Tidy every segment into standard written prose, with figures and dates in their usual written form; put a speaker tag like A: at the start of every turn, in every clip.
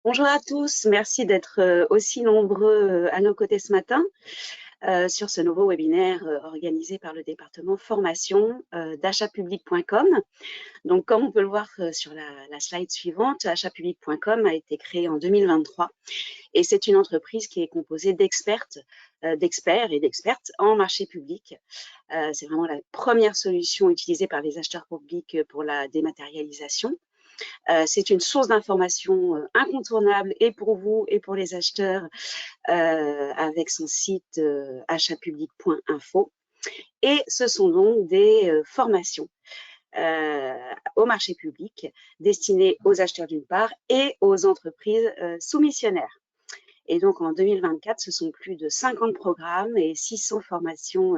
A: Bonjour à tous, merci d'être aussi nombreux à nos côtés ce matin sur ce nouveau webinaire organisé par le département formation d'achatpublic.com. Donc, comme on peut le voir sur la slide suivante, achatpublic.com a été créé en 2023 et c'est une entreprise qui est composée d'expertes, d'experts et d'expertes en marché public. C'est vraiment la première solution utilisée par les acheteurs publics pour la dématérialisation. C'est une source d'information incontournable et pour vous et pour les acheteurs avec son site achatpublic.info. Et ce sont donc des formations au marché public destinées aux acheteurs d'une part et aux entreprises soumissionnaires. Et donc en 2024, ce sont plus de 50 programmes et 600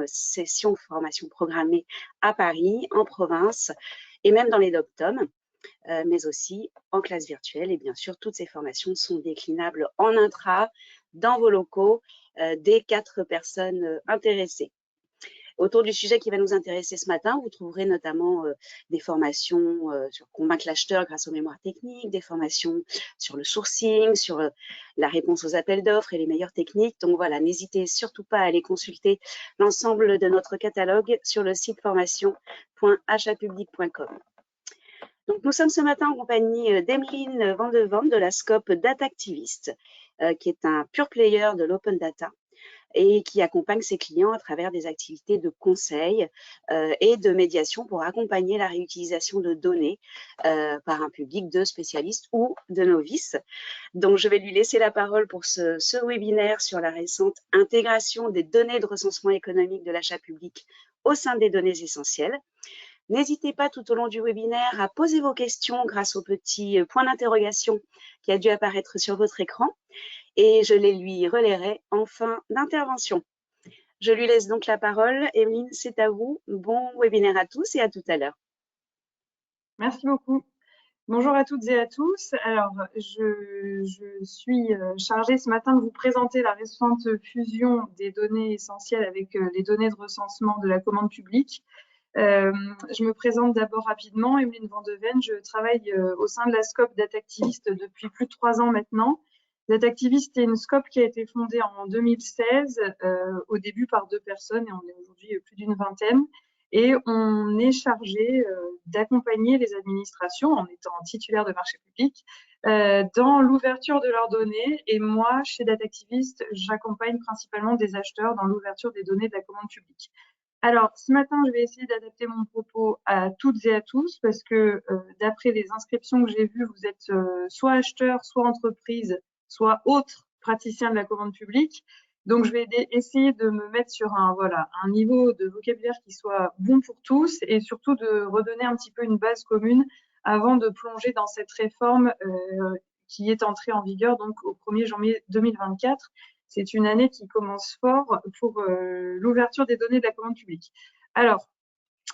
A: sessions formation programmées à Paris, en province et même dans les DOM-TOM. Mais aussi en classe virtuelle. Et bien sûr, toutes ces formations sont déclinables en intra, dans vos locaux, des 4 personnes intéressées. Autour du sujet qui va nous intéresser ce matin, vous trouverez notamment des formations sur convaincre l'acheteur grâce aux mémoires techniques, des formations sur le sourcing, sur la réponse aux appels d'offres et les meilleures techniques. Donc voilà, n'hésitez surtout pas à aller consulter l'ensemble de notre catalogue sur le site formation.achatpublic.com. Donc, nous sommes ce matin en compagnie d'Emeline Van de Vande de la Scope Data Activist, qui est un pure player de l'open data et qui accompagne ses clients à travers des activités de conseil et de médiation pour accompagner la réutilisation de données par un public de spécialistes ou de novices. Donc, je vais lui laisser la parole pour ce webinaire sur la récente intégration des données de recensement économique de l'achat public au sein des données essentielles. N'hésitez pas tout au long du webinaire à poser vos questions grâce au petit point d'interrogation qui a dû apparaître sur votre écran et je les lui relayerai en fin d'intervention. Je lui laisse donc la parole. Emeline, c'est à vous. Bon webinaire à tous et à tout à l'heure.
B: Merci beaucoup. Bonjour à toutes et à tous. Alors, je suis chargée ce matin de vous présenter la récente fusion des données essentielles avec les données de recensement de la commande publique. Je me présente d'abord rapidement. Emeline Van de Ven, je travaille au sein de la Scope Data Activist depuis plus de 3 ans maintenant. Data Activist est une scope qui a été fondée en 2016, au début par 2 personnes et on est aujourd'hui plus d'une vingtaine. Et on est chargé d'accompagner les administrations en étant titulaire de marché public dans l'ouverture de leurs données. Et moi, chez Data Activist, j'accompagne principalement des acheteurs dans l'ouverture des données de la commande publique. Alors, ce matin, je vais essayer d'adapter mon propos à toutes et à tous parce que d'après les inscriptions que j'ai vues, vous êtes soit acheteur, soit entreprise, soit autre praticien de la commande publique. Donc, je vais essayer de me mettre sur un niveau de vocabulaire qui soit bon pour tous et surtout de redonner un petit peu une base commune avant de plonger dans cette réforme qui est entrée en vigueur donc au 1er janvier 2024. C'est une année qui commence fort pour l'ouverture des données de la commande publique. Alors,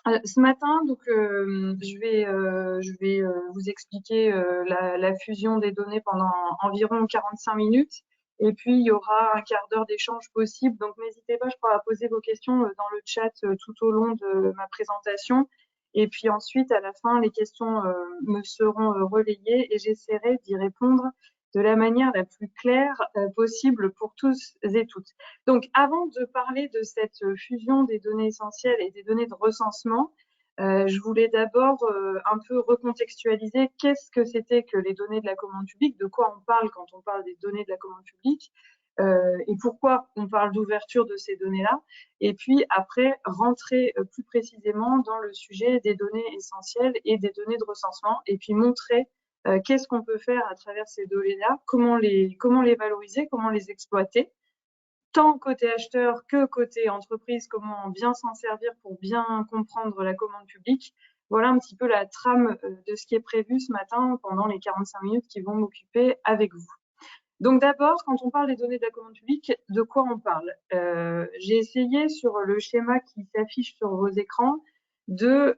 B: ce matin, donc, je vais vous expliquer la fusion des données pendant environ 45 minutes. Et puis, il y aura un quart d'heure d'échange possible. Donc, n'hésitez pas, je pourrai poser vos questions dans le chat tout au long de ma présentation. Et puis ensuite, à la fin, les questions me seront relayées et j'essaierai d'y répondre de la manière la plus claire possible pour tous et toutes. Donc, avant de parler de cette fusion des données essentielles et des données de recensement, je voulais d'abord un peu recontextualiser qu'est-ce que c'était que les données de la commande publique, de quoi on parle quand on parle des données de la commande publique, et pourquoi on parle d'ouverture de ces données-là, et puis après rentrer plus précisément dans le sujet des données essentielles et des données de recensement, et puis montrer qu'est-ce qu'on peut faire à travers ces données-là, comment les valoriser, comment les exploiter, tant côté acheteur que côté entreprise, comment bien s'en servir pour bien comprendre la commande publique. Voilà un petit peu la trame de ce qui est prévu ce matin pendant les 45 minutes qui vont m'occuper avec vous. Donc d'abord, quand on parle des données de la commande publique, de quoi on parle? J'ai essayé sur le schéma qui s'affiche sur vos écrans de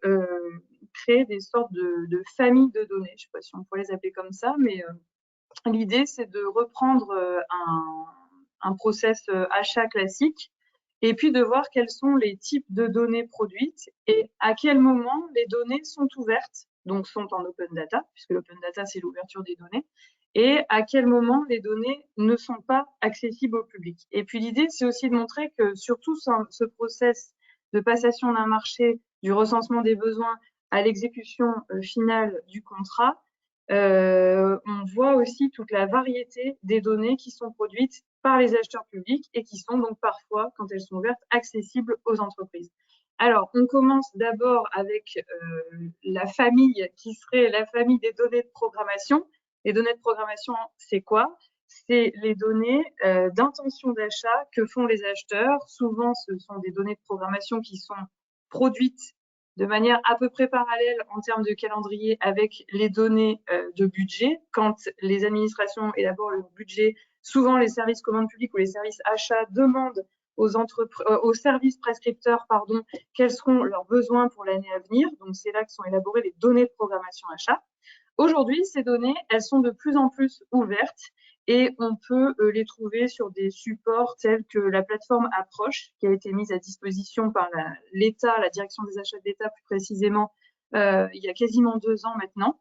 B: créer des sortes de familles de données. Je ne sais pas si on pourrait les appeler comme ça, mais l'idée, c'est de reprendre un process achat classique et puis de voir quels sont les types de données produites et à quel moment les données sont ouvertes, donc sont en open data, puisque l'open data, c'est l'ouverture des données, et à quel moment les données ne sont pas accessibles au public. Et puis l'idée, c'est aussi de montrer que sur tout ce process de passation d'un marché, du recensement des besoins à l'exécution finale du contrat, on voit aussi toute la variété des données qui sont produites par les acheteurs publics et qui sont donc parfois, quand elles sont ouvertes, accessibles aux entreprises. Alors, on commence d'abord avec la famille qui serait la famille des données de programmation. Les données de programmation, c'est quoi? C'est les données d'intention d'achat que font les acheteurs. Souvent, ce sont des données de programmation qui sont produites de manière à peu près parallèle en termes de calendrier avec les données de budget. Quand les administrations élaborent le budget, souvent les services commandes publiques ou les services achats demandent aux services prescripteurs, quels seront leurs besoins pour l'année à venir. Donc, c'est là que sont élaborées les données de programmation achat. Aujourd'hui, ces données, elles sont de plus en plus ouvertes et on peut les trouver sur des supports tels que la plateforme Approche, qui a été mise à disposition par l'État, la direction des achats de l'État plus précisément, il y a quasiment 2 ans maintenant,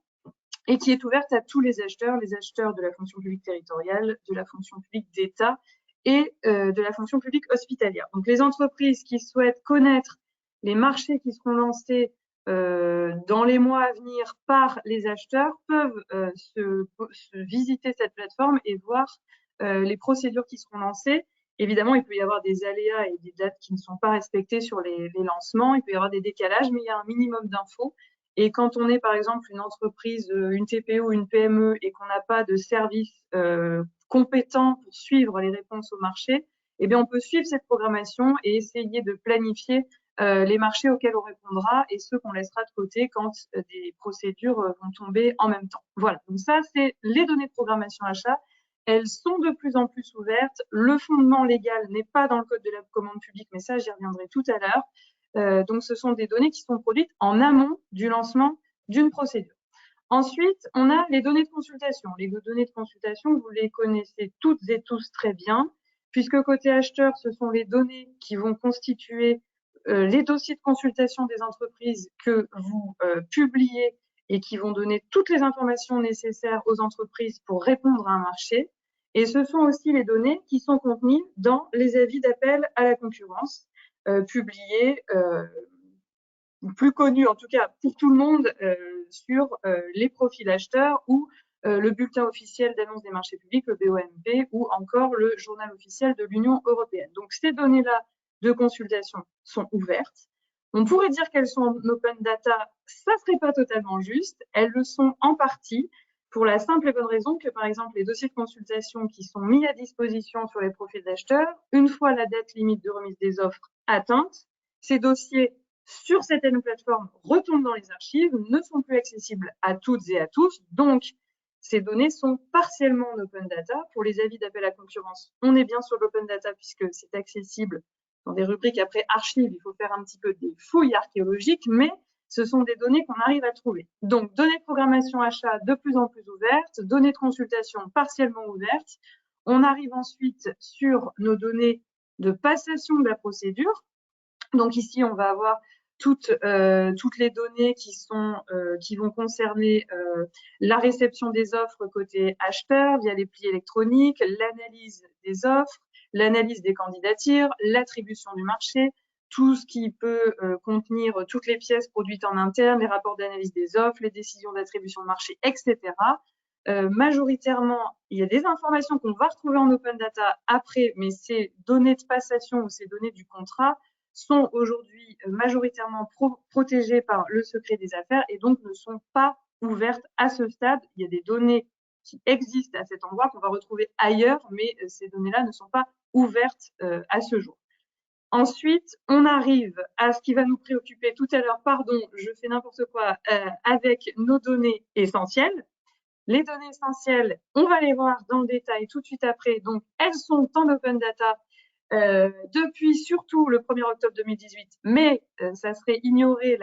B: et qui est ouverte à tous les acheteurs de la fonction publique territoriale, de la fonction publique d'État et de la fonction publique hospitalière. Donc les entreprises qui souhaitent connaître les marchés qui seront lancés dans les mois à venir par les acheteurs peuvent se visiter cette plateforme et voir les procédures qui seront lancées. Évidemment, il peut y avoir des aléas et des dates qui ne sont pas respectées sur les lancements. Il peut y avoir des décalages, mais il y a un minimum d'infos. Et quand on est, par exemple, une entreprise, une TPE ou une PME et qu'on n'a pas de service compétent pour suivre les réponses au marché, eh bien, on peut suivre cette programmation et essayer de planifier les marchés auxquels on répondra et ceux qu'on laissera de côté quand des procédures vont tomber en même temps. Voilà, donc ça, c'est les données de programmation achat. Elles sont de plus en plus ouvertes. Le fondement légal n'est pas dans le code de la commande publique, mais ça, j'y reviendrai tout à l'heure. Donc, ce sont des données qui sont produites en amont du lancement d'une procédure. Ensuite, on a les données de consultation. Les données de consultation, vous les connaissez toutes et tous très bien, puisque côté acheteur, ce sont les données qui vont constituer les dossiers de consultation des entreprises que vous publiez et qui vont donner toutes les informations nécessaires aux entreprises pour répondre à un marché. Et ce sont aussi les données qui sont contenues dans les avis d'appel à la concurrence publiés, plus connus en tout cas pour tout le monde, sur les profils acheteurs ou le bulletin officiel d'annonce des marchés publics, le BOMP, ou encore le journal officiel de l'Union européenne. Donc ces données-là de consultation sont ouvertes. On pourrait dire qu'elles sont en open data, ça serait pas totalement juste. Elles le sont en partie pour la simple et bonne raison que, par exemple, les dossiers de consultation qui sont mis à disposition sur les profils d'acheteurs, une fois la date limite de remise des offres atteinte, ces dossiers sur certaines plateformes retombent dans les archives, ne sont plus accessibles à toutes et à tous. Donc, ces données sont partiellement en open data. Pour les avis d'appel à concurrence, on est bien sur l'open data puisque c'est accessible dans des rubriques après archives. Il faut faire un petit peu des fouilles archéologiques, mais ce sont des données qu'on arrive à trouver. Donc, données de programmation achat de plus en plus ouvertes, données de consultation partiellement ouvertes. On arrive ensuite sur nos données de passation de la procédure. Donc ici, on va avoir toutes les données qui vont concerner la réception des offres côté acheteur via les plis électroniques, l'analyse des offres, l'analyse des candidatures, l'attribution du marché, tout ce qui peut contenir toutes les pièces produites en interne, les rapports d'analyse des offres, les décisions d'attribution de marché, etc. Majoritairement, il y a des informations qu'on va retrouver en open data après, mais ces données de passation ou ces données du contrat sont aujourd'hui majoritairement protégées par le secret des affaires et donc ne sont pas ouvertes à ce stade. Il y a des données qui existent à cet endroit qu'on va retrouver ailleurs, mais ces données-là ne sont pas ouvertes à ce jour. Ensuite, on arrive à ce qui va nous préoccuper tout à l'heure, pardon, je fais n'importe quoi, avec nos données essentielles. Les données essentielles, on va les voir dans le détail tout de suite après. Donc, elles sont en open data depuis surtout le 1er octobre 2018, mais ça serait ignorer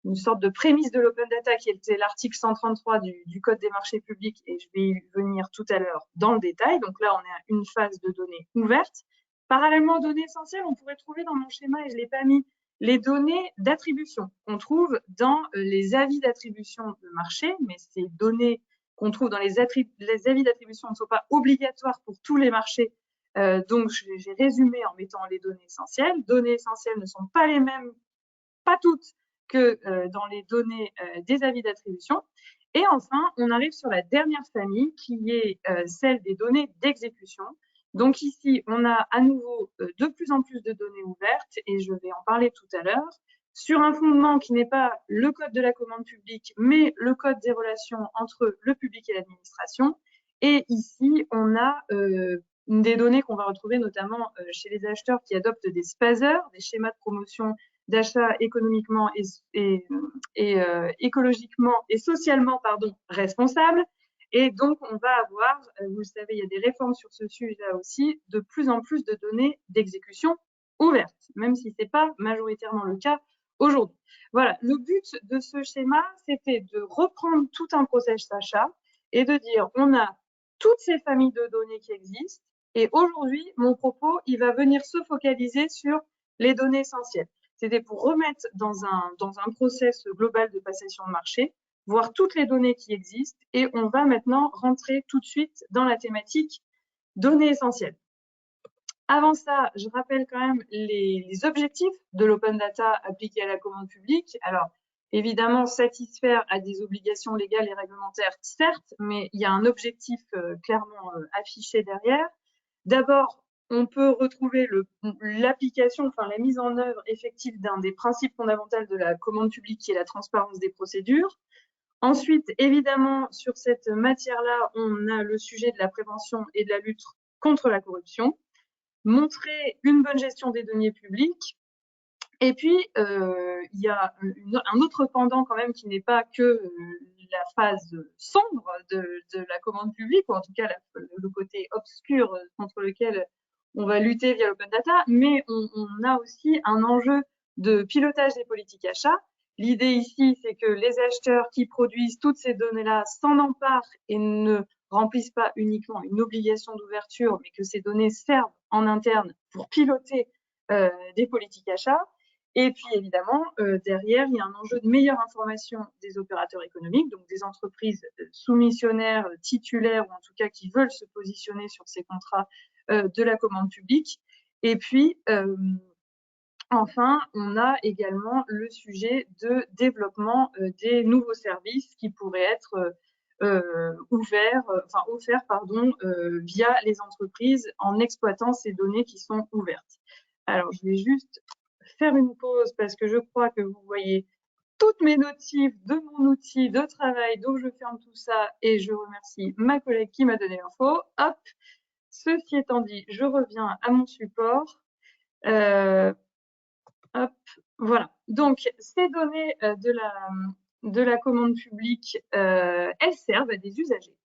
B: une sorte de prémisse de l'open data qui était l'article 133 du Code des marchés publics, et je vais y venir tout à l'heure dans le détail. Donc là, on est à une phase de données ouvertes. Parallèlement aux données essentielles, on pourrait trouver dans mon schéma, et je ne l'ai pas mis, les données d'attribution qu'on trouve dans les avis d'attribution de marché, mais ces données qu'on trouve dans les avis d'attribution ne sont pas obligatoires pour tous les marchés. Donc, j'ai résumé en mettant les données essentielles. Données essentielles ne sont pas les mêmes, pas toutes, que dans les données des avis d'attribution. Et enfin, on arrive sur la dernière famille qui est celle des données d'exécution. Donc ici, on a à nouveau de plus en plus de données ouvertes et je vais en parler tout à l'heure sur un fondement qui n'est pas le code de la commande publique, mais le code des relations entre le public et l'administration. Et ici, on a des données qu'on va retrouver notamment chez les acheteurs qui adoptent des SPASER, des schémas de promotion d'achat économiquement et écologiquement et socialement responsable. Et donc, on va avoir, vous le savez, il y a des réformes sur ce sujet-là aussi, de plus en plus de données d'exécution ouvertes, même si ce n'est pas majoritairement le cas aujourd'hui. Voilà, le but de ce schéma, c'était de reprendre tout un process d'achat et de dire, on a toutes ces familles de données qui existent, et aujourd'hui, mon propos, il va venir se focaliser sur les données essentielles. C'était pour remettre dans un process global de passation de marché, voir toutes les données qui existent, et on va maintenant rentrer tout de suite dans la thématique données essentielles. Avant ça, je rappelle quand même les objectifs de l'open data appliqués à la commande publique. Alors, évidemment, satisfaire à des obligations légales et réglementaires, certes, mais il y a un objectif clairement affiché derrière. D'abord, on peut retrouver l'application, enfin la mise en œuvre effective d'un des principes fondamentaux de la commande publique qui est la transparence des procédures. Ensuite, évidemment, sur cette matière-là, on a le sujet de la prévention et de la lutte contre la corruption. Montrer une bonne gestion des deniers publics. Et puis, il y a un autre pendant quand même qui n'est pas que la phase sombre de la commande publique, ou en tout cas le côté obscur contre lequel on va lutter via l'open data, mais on a aussi un enjeu de pilotage des politiques achats. L'idée ici, c'est que les acheteurs qui produisent toutes ces données-là s'en emparent et ne remplissent pas uniquement une obligation d'ouverture, mais que ces données servent en interne pour piloter des politiques achats. Et puis évidemment, derrière, il y a un enjeu de meilleure information des opérateurs économiques, donc des entreprises soumissionnaires, titulaires, ou en tout cas qui veulent se positionner sur ces contrats de la commande publique. Et puis, enfin, on a également le sujet de développement des nouveaux services qui pourraient être offerts via les entreprises en exploitant ces données qui sont ouvertes. Alors, je vais juste faire une pause parce que je crois que vous voyez toutes mes notifs de mon outil de travail, donc je ferme tout ça et je remercie ma collègue qui m'a donné l'info. Hop, ceci étant dit, je reviens à mon support. Hop, voilà. Donc, ces données de la commande publique, elles servent à des usagers.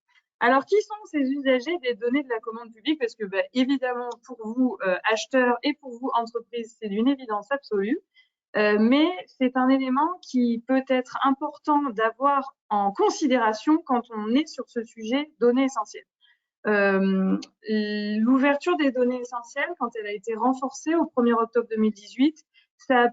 B: Alors, qui sont ces usagers des données de la commande publique? Parce que, évidemment, pour vous, acheteurs, et pour vous, entreprises, c'est d'une évidence absolue. Mais c'est un élément qui peut être important d'avoir en considération quand on est sur ce sujet données essentielles. L'ouverture des données essentielles, quand elle a été renforcée au 1er octobre 2018, ça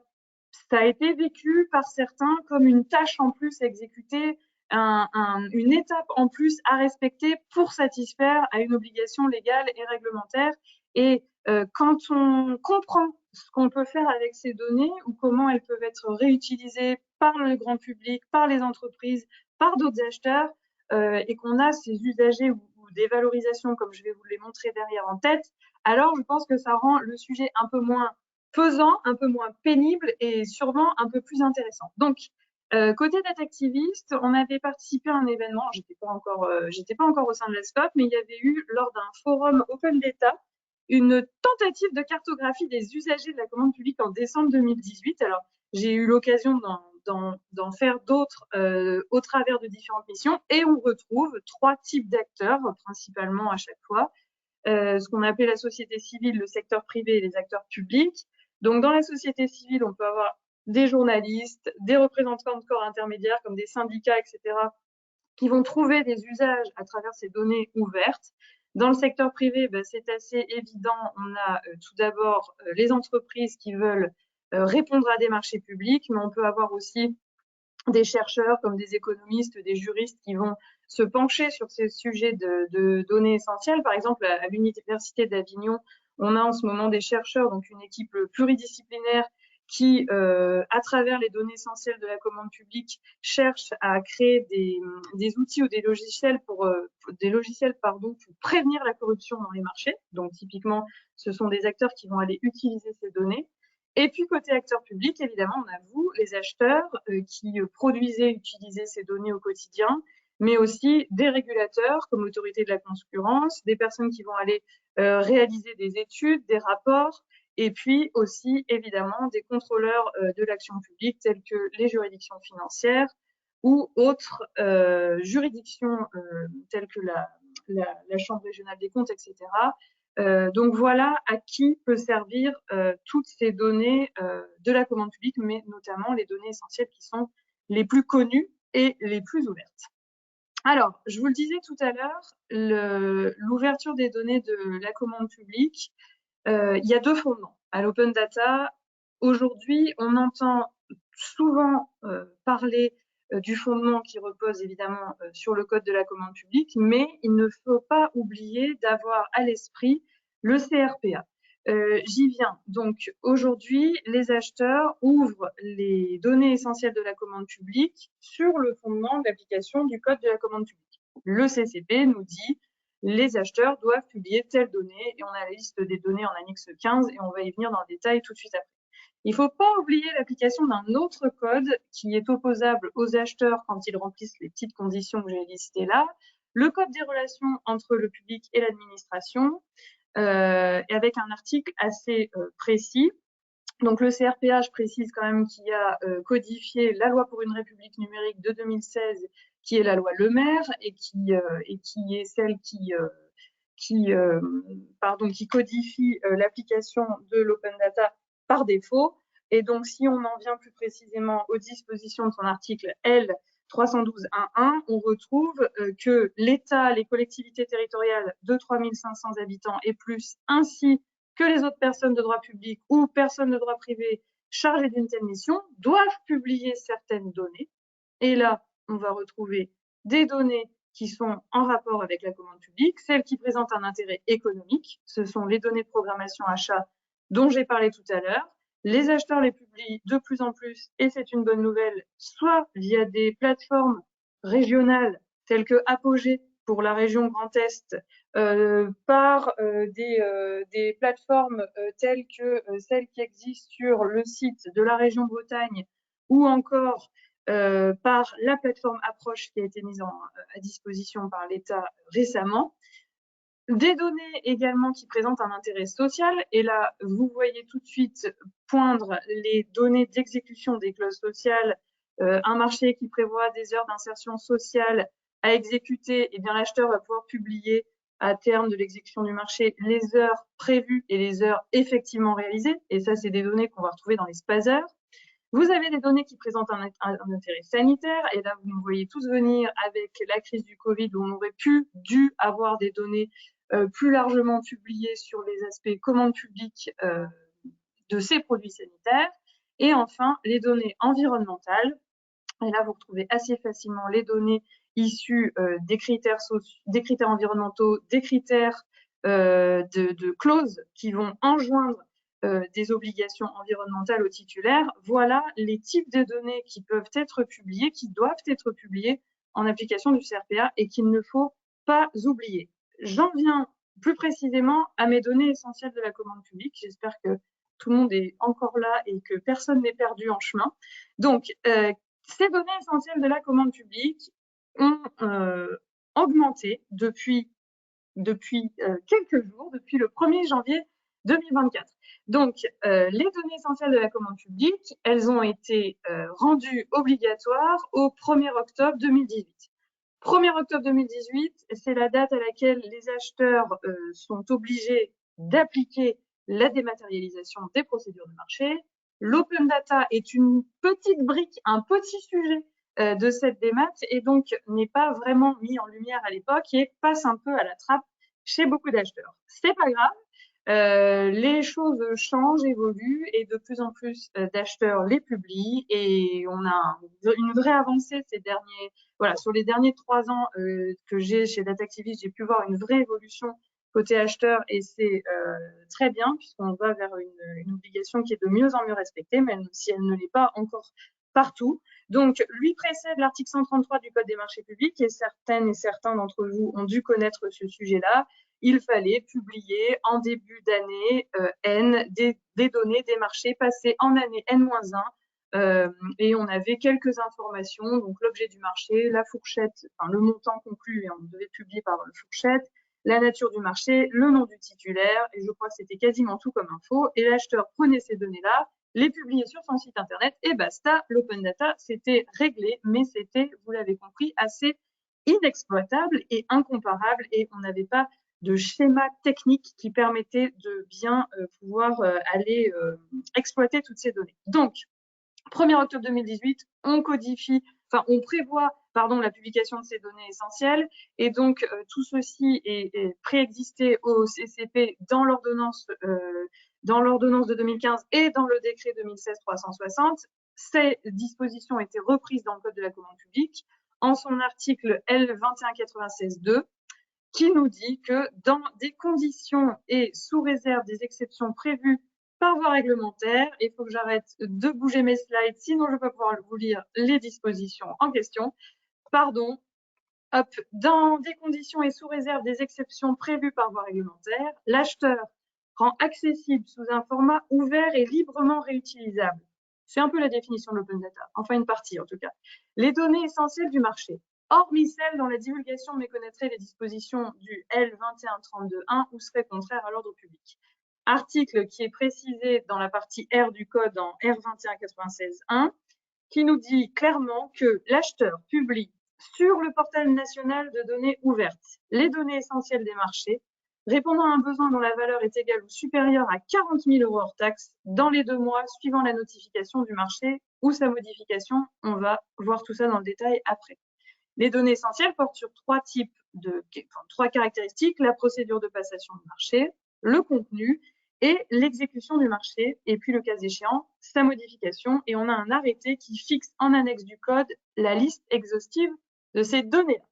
B: a été vécu par certains comme une tâche en plus à exécuter, une étape en plus à respecter pour satisfaire à une obligation légale et réglementaire. Et quand on comprend ce qu'on peut faire avec ces données ou comment elles peuvent être réutilisées par le grand public, par les entreprises, par d'autres acheteurs, et qu'on a ces usagers ou des valorisations, comme je vais vous les montrer derrière en tête, alors je pense que ça rend le sujet un peu moins pesant, un peu moins pénible et sûrement un peu plus intéressant. Donc, côté Datactiviste, on avait participé à un événement, j'étais pas encore au sein de la SCOP, mais il y avait eu lors d'un forum Open Data une tentative de cartographie des usagers de la commande publique en décembre 2018. Alors, j'ai eu l'occasion d'en faire d'autres au travers de différentes missions, et on retrouve 3 types d'acteurs principalement à chaque fois. Ce qu'on appelle la société civile, le secteur privé et les acteurs publics. Donc, dans la société civile, on peut avoir des journalistes, des représentants de corps intermédiaires comme des syndicats, etc., qui vont trouver des usages à travers ces données ouvertes. Dans le secteur privé, c'est assez évident. On a tout d'abord les entreprises qui veulent répondre à des marchés publics, mais on peut avoir aussi des chercheurs comme des économistes, des juristes qui vont se pencher sur ces sujets de données essentielles. Par exemple, à l'Université d'Avignon, on a en ce moment des chercheurs, donc une équipe pluridisciplinaire qui, à travers les données essentielles de la commande publique, cherche à créer des outils ou des logiciels pour prévenir la corruption dans les marchés. Donc, typiquement, ce sont des acteurs qui vont aller utiliser ces données. Et puis, côté acteur public, évidemment, on a vous, les acheteurs, qui produisez et utilisez ces données au quotidien, mais aussi des régulateurs comme l'autorité de la concurrence, des personnes qui vont aller réaliser des études, des rapports, et puis aussi, évidemment, des contrôleurs de l'action publique tels que les juridictions financières ou autres juridictions telles que la Chambre régionale des comptes, etc. Donc voilà à qui peut servir toutes ces données de la commande publique, mais notamment les données essentielles qui sont les plus connues et les plus ouvertes. Alors, je vous le disais tout à l'heure, l'ouverture des données de la commande publique, il y a deux fondements. À l'open data, aujourd'hui, on entend souvent parler du fondement qui repose évidemment sur le code de la commande publique, mais il ne faut pas oublier d'avoir à l'esprit le CRPA. J'y viens. Donc aujourd'hui, les acheteurs ouvrent les données essentielles de la commande publique sur le fondement de l'application du code de la commande publique. Le CCP nous dit les acheteurs doivent publier telles données et on a la liste des données en annexe 15 et on va y venir dans le détail tout de suite après. Il ne faut pas oublier l'application d'un autre code qui est opposable aux acheteurs quand ils remplissent les petites conditions que j'ai listées là, le code des relations entre le public et l'administration, et avec un article assez précis. Donc le CRPA, je précise quand même qu'il a codifié la loi pour une république numérique de 2016, qui est la loi Le Maire, et qui est celle qui codifie l'application de l'open data par défaut. Et donc, si on en vient plus précisément aux dispositions de son article L 312.1.1, on retrouve que l'État, les collectivités territoriales de 3500 habitants et plus, ainsi que les autres personnes de droit public ou personnes de droit privé chargées d'une telle mission, doivent publier certaines données. Et là, on va retrouver des données qui sont en rapport avec la commande publique, celles qui présentent un intérêt économique, ce sont les données de programmation achat dont j'ai parlé tout à l'heure. Les acheteurs les publient de plus en plus, et c'est une bonne nouvelle, soit via des plateformes régionales telles que Apogée pour la région Grand Est, par des plateformes telles que celles qui existent sur le site de la région Bretagne, ou encore par la plateforme Approche qui a été mise à disposition par l'État récemment. Des données également qui présentent un intérêt social, et là, vous voyez tout de suite poindre les données d'exécution des clauses sociales, un marché qui prévoit des heures d'insertion sociale à exécuter, et bien l'acheteur va pouvoir publier à terme de l'exécution du marché les heures prévues et les heures effectivement réalisées, et ça, c'est des données qu'on va retrouver dans les SPASER. Vous avez des données qui présentent un intérêt sanitaire, et là, vous nous voyez tous venir avec la crise du Covid, où on aurait dû avoir des données plus largement publiées sur les aspects commandes publiques de ces produits sanitaires. Et enfin, les données environnementales. Et là, vous retrouvez assez facilement les données issues des critères environnementaux, des critères de clauses qui vont enjoindre des obligations environnementales aux titulaires. Voilà les types de données qui peuvent être publiées, qui doivent être publiées en application du CRPA et qu'il ne faut pas oublier. J'en viens plus précisément à mes données essentielles de la commande publique. J'espère que tout le monde est encore là et que personne n'est perdu en chemin. Donc, ces données essentielles de la commande publique ont augmenté depuis quelques jours, depuis le 1er janvier 2024. Donc, les données essentielles de la commande publique, elles ont été rendues obligatoires au 1er octobre 2018. 1er octobre 2018, c'est la date à laquelle les acheteurs sont obligés d'appliquer la dématérialisation des procédures de marché. L'open data est une petite brique, un petit sujet de cette démat, et donc n'est pas vraiment mis en lumière à l'époque et passe un peu à la trappe chez beaucoup d'acheteurs. C'est pas grave, Les choses changent, évoluent et de plus en plus d'acheteurs les publient et on a une vraie avancée sur les derniers 3 ans que j'ai chez Datactivist, j'ai pu voir une vraie évolution côté acheteur et c'est très bien puisqu'on va vers une obligation qui est de mieux en mieux respectée, même si elle ne l'est pas encore partout. Donc, lui précède l'article 133 du Code des marchés publics et certaines et certains d'entre vous ont dû connaître ce sujet-là. Il fallait publier en début d'année N des données des marchés passés en année N-1 et on avait quelques informations, donc l'objet du marché, la fourchette, enfin le montant conclu et on devait publier par fourchette, la nature du marché, le nom du titulaire et je crois que c'était quasiment tout comme info et l'acheteur prenait ces données-là, les publiait sur son site internet et basta, l'open data c'était réglé, mais c'était, vous l'avez compris, assez inexploitable et incomparable et on n'avait pas de schéma technique qui permettait de bien pouvoir aller exploiter toutes ces données. Donc, 1er octobre 2018, on prévoit la publication de ces données essentielles et donc tout ceci est préexisté au CCP dans l'ordonnance de 2015 et dans le décret 2016-360. Ces dispositions étaient reprises dans le Code de la commande publique en son article L2196-2 qui nous dit que dans des conditions et sous réserve des exceptions prévues par voie réglementaire, il faut que j'arrête de bouger mes slides, sinon je ne vais pas pouvoir vous lire les dispositions en question. Pardon. Hop. Dans des conditions et sous réserve des exceptions prévues par voie réglementaire, l'acheteur rend accessible sous un format ouvert et librement réutilisable. C'est un peu la définition de l'open data, enfin une partie en tout cas. Les données essentielles du marché, hormis celles dont la divulgation méconnaîtrait les dispositions du L2132.1 ou serait contraire à l'ordre public. Article qui est précisé dans la partie R du code en R2196.1, qui nous dit clairement que l'acheteur publie sur le portail national de données ouvertes les données essentielles des marchés, répondant à un besoin dont la valeur est égale ou supérieure à 40 000 € hors taxe dans les 2 mois suivant la notification du marché ou sa modification. On va voir tout ça dans le détail après. Les données essentielles portent sur 3 caractéristiques, la procédure de passation du marché, le contenu et l'exécution du marché, et puis le cas échéant, sa modification. Et on a un arrêté qui fixe en annexe du code la liste exhaustive de ces données-là.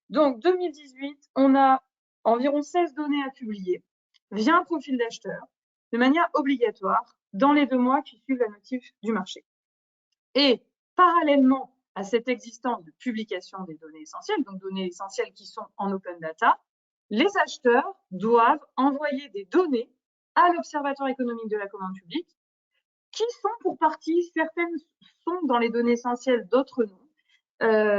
B: Donc, 2018, on a environ 16 données à publier via un profil d'acheteur de manière obligatoire dans les 2 mois qui suivent la notif du marché. Et parallèlement à cette existence de publication des données essentielles, donc données essentielles qui sont en open data, les acheteurs doivent envoyer des données à l'Observatoire économique de la commande publique, qui sont pour partie, certaines sont dans les données essentielles, d'autres non.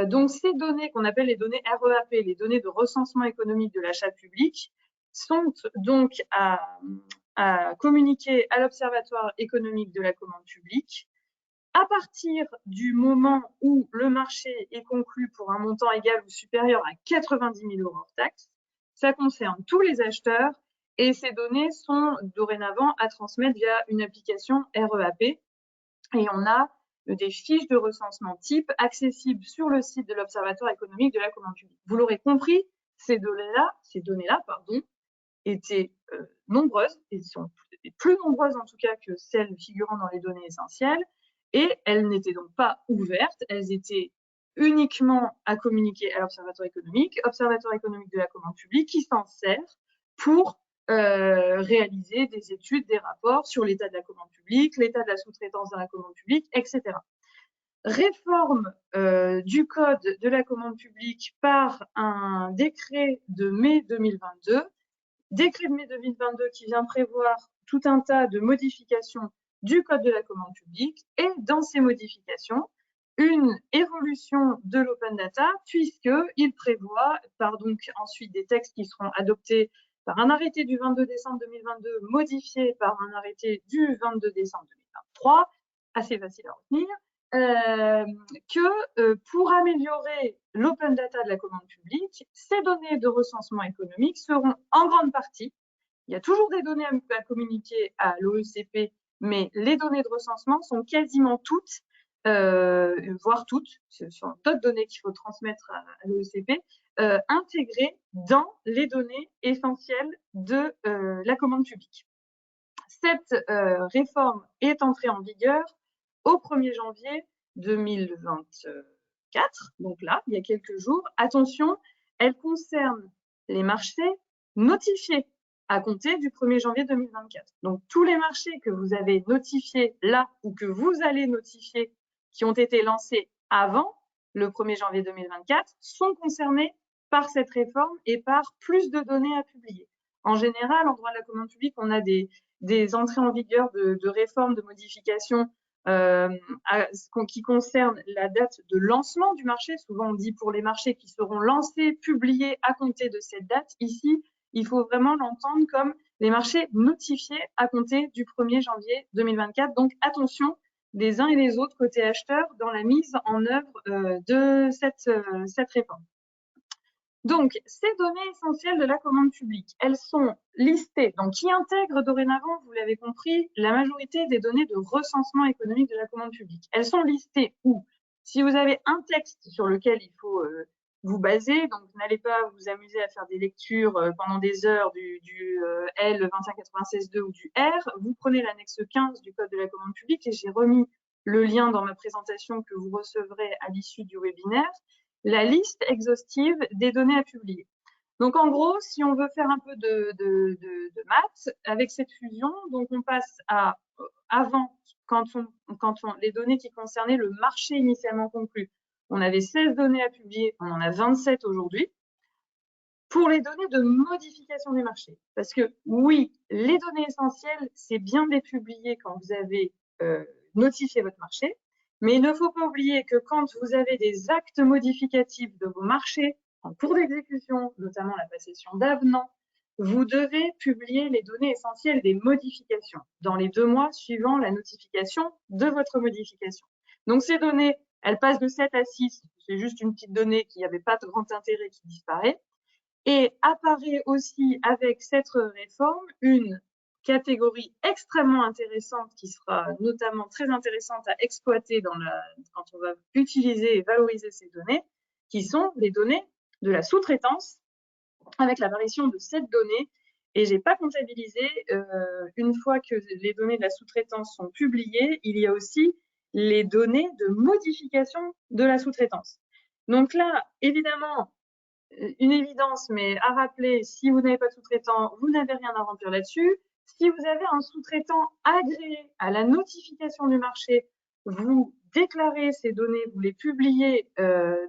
B: Donc ces données qu'on appelle les données REAP, les données de recensement économique de l'achat public, sont donc à communiquer à l'Observatoire économique de la commande publique à partir du moment où le marché est conclu pour un montant égal ou supérieur à 90 000 € hors taxe. Ça concerne tous les acheteurs et ces données sont dorénavant à transmettre via une application REAP. Et on a des fiches de recensement type accessibles sur le site de l'Observatoire économique de la commande publique. Vous l'aurez compris, ces données-là, étaient nombreuses, et sont plus nombreuses en tout cas que celles figurant dans les données essentielles. Et elles n'étaient donc pas ouvertes, elles étaient uniquement à communiquer à l'Observatoire économique de la commande publique, qui s'en sert pour réaliser des études, des rapports sur l'état de la commande publique, l'état de la sous-traitance dans la commande publique, etc. Réforme du code de la commande publique par un décret de mai 2022, décret de mai 2022 qui vient prévoir tout un tas de modifications du code de la commande publique et dans ces modifications, une évolution de l'open data puisqu'il prévoit donc ensuite des textes qui seront adoptés par un arrêté du 22 décembre 2022 modifié par un arrêté du 22 décembre 2023, assez facile à retenir, que pour améliorer l'open data de la commande publique, ces données de recensement économique seront en grande partie, il y a toujours des données à communiquer à l'OECP, mais les données de recensement sont quasiment toutes voire toutes, ce sont d'autres données qu'il faut transmettre à l'OECP, intégrées dans les données essentielles de la commande publique. Cette réforme est entrée en vigueur au 1er janvier 2024, donc là, il y a quelques jours. Attention, elle concerne les marchés notifiés à compter du 1er janvier 2024. Donc, tous les marchés que vous avez notifiés là ou que vous allez notifier qui ont été lancés avant le 1er janvier 2024 sont concernés par cette réforme et par plus de données à publier. En général, en droit de la commande publique, on a des entrées en vigueur de réformes, de modifications qui concernent la date de lancement du marché. Souvent, on dit pour les marchés qui seront lancés, publiés à compter de cette date. Ici, il faut vraiment l'entendre comme les marchés notifiés à compter du 1er janvier 2024. Donc, attention des uns et des autres côté acheteurs dans la mise en œuvre de cette réforme. Donc, ces données essentielles de la commande publique, elles sont listées, donc qui intègrent dorénavant, vous l'avez compris, la majorité des données de recensement économique de la commande publique. Elles sont listées où? Si vous avez un texte sur lequel il faut vous baser, donc n'allez pas vous amuser à faire des lectures pendant des heures du L 2196-2 ou du R, vous prenez l'annexe 15 du Code de la commande publique et j'ai remis le lien dans ma présentation que vous recevrez à l'issue du webinaire, la liste exhaustive des données à publier. Donc, en gros, si on veut faire un peu de maths, avec cette fusion, donc on passe à avant, les données qui concernaient le marché initialement conclu, on avait 16 données à publier, on en a 27 aujourd'hui. Pour les données de modification du marché, parce que oui, les données essentielles, c'est bien de les publier quand vous avez notifié votre marché, mais il ne faut pas oublier que quand vous avez des actes modificatifs de vos marchés en cours d'exécution, notamment la passation d'avenants, vous devez publier les données essentielles des modifications dans les 2 mois suivant la notification de votre modification. Donc ces données, elles passent de 7 à 6, c'est juste une petite donnée qui n'avait pas de grand intérêt qui disparaît. Et apparaît aussi avec cette réforme une catégorie extrêmement intéressante qui sera notamment très intéressante à exploiter quand on va utiliser et valoriser ces données, qui sont les données de la sous-traitance, avec l'apparition de cette donnée. Et j'ai pas comptabilisé, une fois que les données de la sous-traitance sont publiées, il y a aussi les données de modification de la sous-traitance. Donc là, évidemment, une évidence, mais à rappeler, si vous n'avez pas de sous-traitant, vous n'avez rien à remplir là-dessus. Si vous avez un sous-traitant agréé à la notification du marché, vous déclarez ces données, vous les publiez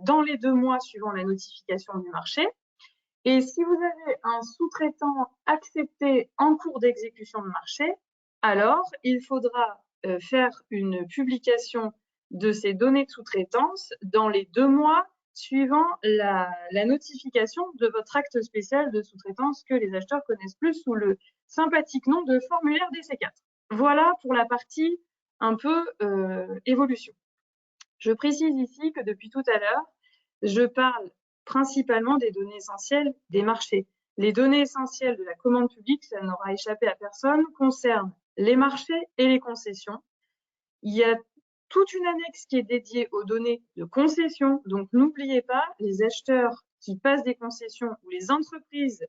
B: dans les 2 mois suivant la notification du marché. Et si vous avez un sous-traitant accepté en cours d'exécution de marché, alors il faudra faire une publication de ces données de sous-traitance dans les 2 mois suivant la notification de votre acte spécial de sous-traitance que les acheteurs connaissent plus sous le sympathique nom de formulaire DC4. Voilà pour la partie un peu évolution. Je précise ici que depuis tout à l'heure, je parle principalement des données essentielles des marchés. Les données essentielles de la commande publique, ça n'aura échappé à personne, concernent les marchés et les concessions. Il y a toute une annexe qui est dédiée aux données de concession. Donc, n'oubliez pas, les acheteurs qui passent des concessions ou les entreprises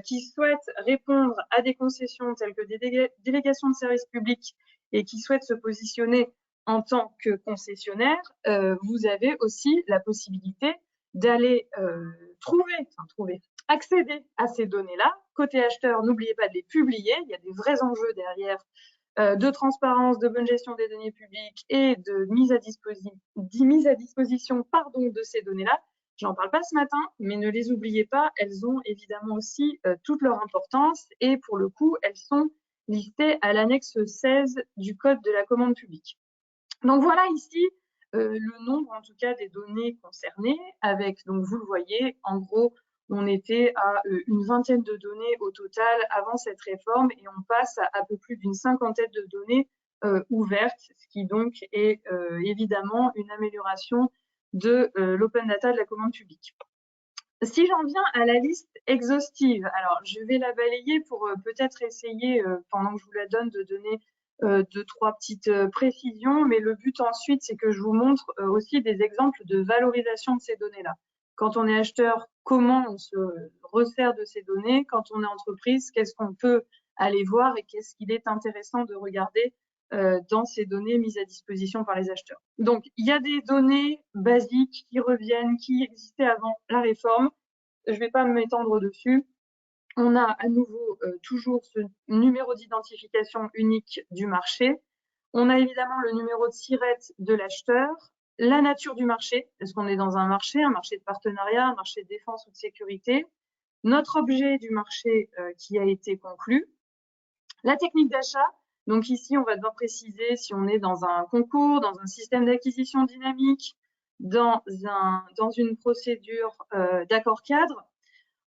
B: qui souhaitent répondre à des concessions telles que des délégations de services publics et qui souhaitent se positionner en tant que concessionnaire, vous avez aussi la possibilité d'aller accéder à ces données-là. Côté acheteur, n'oubliez pas de les publier. Il y a des vrais enjeux derrière de transparence, de bonne gestion des données publiques et de mise à disposition de ces données-là. J'en parle pas ce matin, mais ne les oubliez pas, elles ont évidemment aussi toute leur importance et pour le coup, elles sont listées à l'annexe 16 du Code de la commande publique. Donc voilà ici le nombre en tout cas des données concernées avec, donc vous le voyez, en gros, on était à une vingtaine de données au total avant cette réforme et on passe à un peu plus d'une cinquantaine de données ouvertes, ce qui donc est évidemment une amélioration de l'open data de la commande publique. Si j'en viens à la liste exhaustive, alors je vais la balayer pour peut-être essayer, pendant que je vous la donne, de donner deux, trois petites précisions, mais le but ensuite, c'est que je vous montre aussi des exemples de valorisation de ces données-là. Quand on est acheteur, comment on se resserre de ces données? Quand on est entreprise, qu'est-ce qu'on peut aller voir et qu'est-ce qu'il est intéressant de regarder dans ces données mises à disposition par les acheteurs. Donc, il y a des données basiques qui reviennent, qui existaient avant la réforme. Je ne vais pas m'étendre dessus. On a à nouveau toujours ce numéro d'identification unique du marché. On a évidemment le numéro de SIRET de l'acheteur, la nature du marché. Est-ce qu'on est dans un marché de partenariat, un marché de défense ou de sécurité? Notre objet du marché qui a été conclu. La technique d'achat. Donc ici, on va devoir préciser si on est dans un concours, dans un système d'acquisition dynamique, dans une procédure d'accord cadre.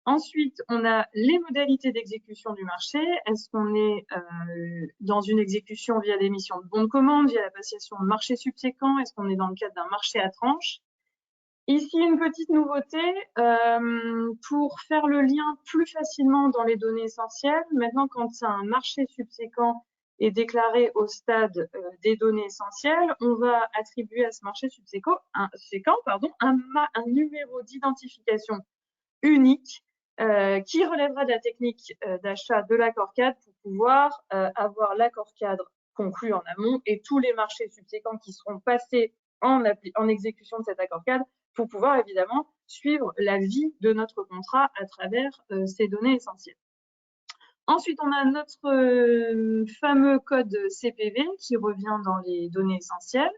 B: Ensuite, on a les modalités d'exécution du marché. Est-ce qu'on est dans une exécution via l'émission de bons de commande, via la passation de marché subséquent? Est-ce qu'on est dans le cadre d'un marché à tranche? Ici, une petite nouveauté pour faire le lien plus facilement dans les données essentielles. Maintenant, quand un marché subséquent est déclaré au stade des données essentielles, on va attribuer à ce marché subséquent un numéro d'identification unique qui relèvera de la technique d'achat de l'accord cadre pour pouvoir avoir l'accord cadre conclu en amont et tous les marchés subséquents qui seront passés en exécution de cet accord cadre pour pouvoir évidemment suivre la vie de notre contrat à travers ces données essentielles. Ensuite, on a notre fameux code CPV qui revient dans les données essentielles.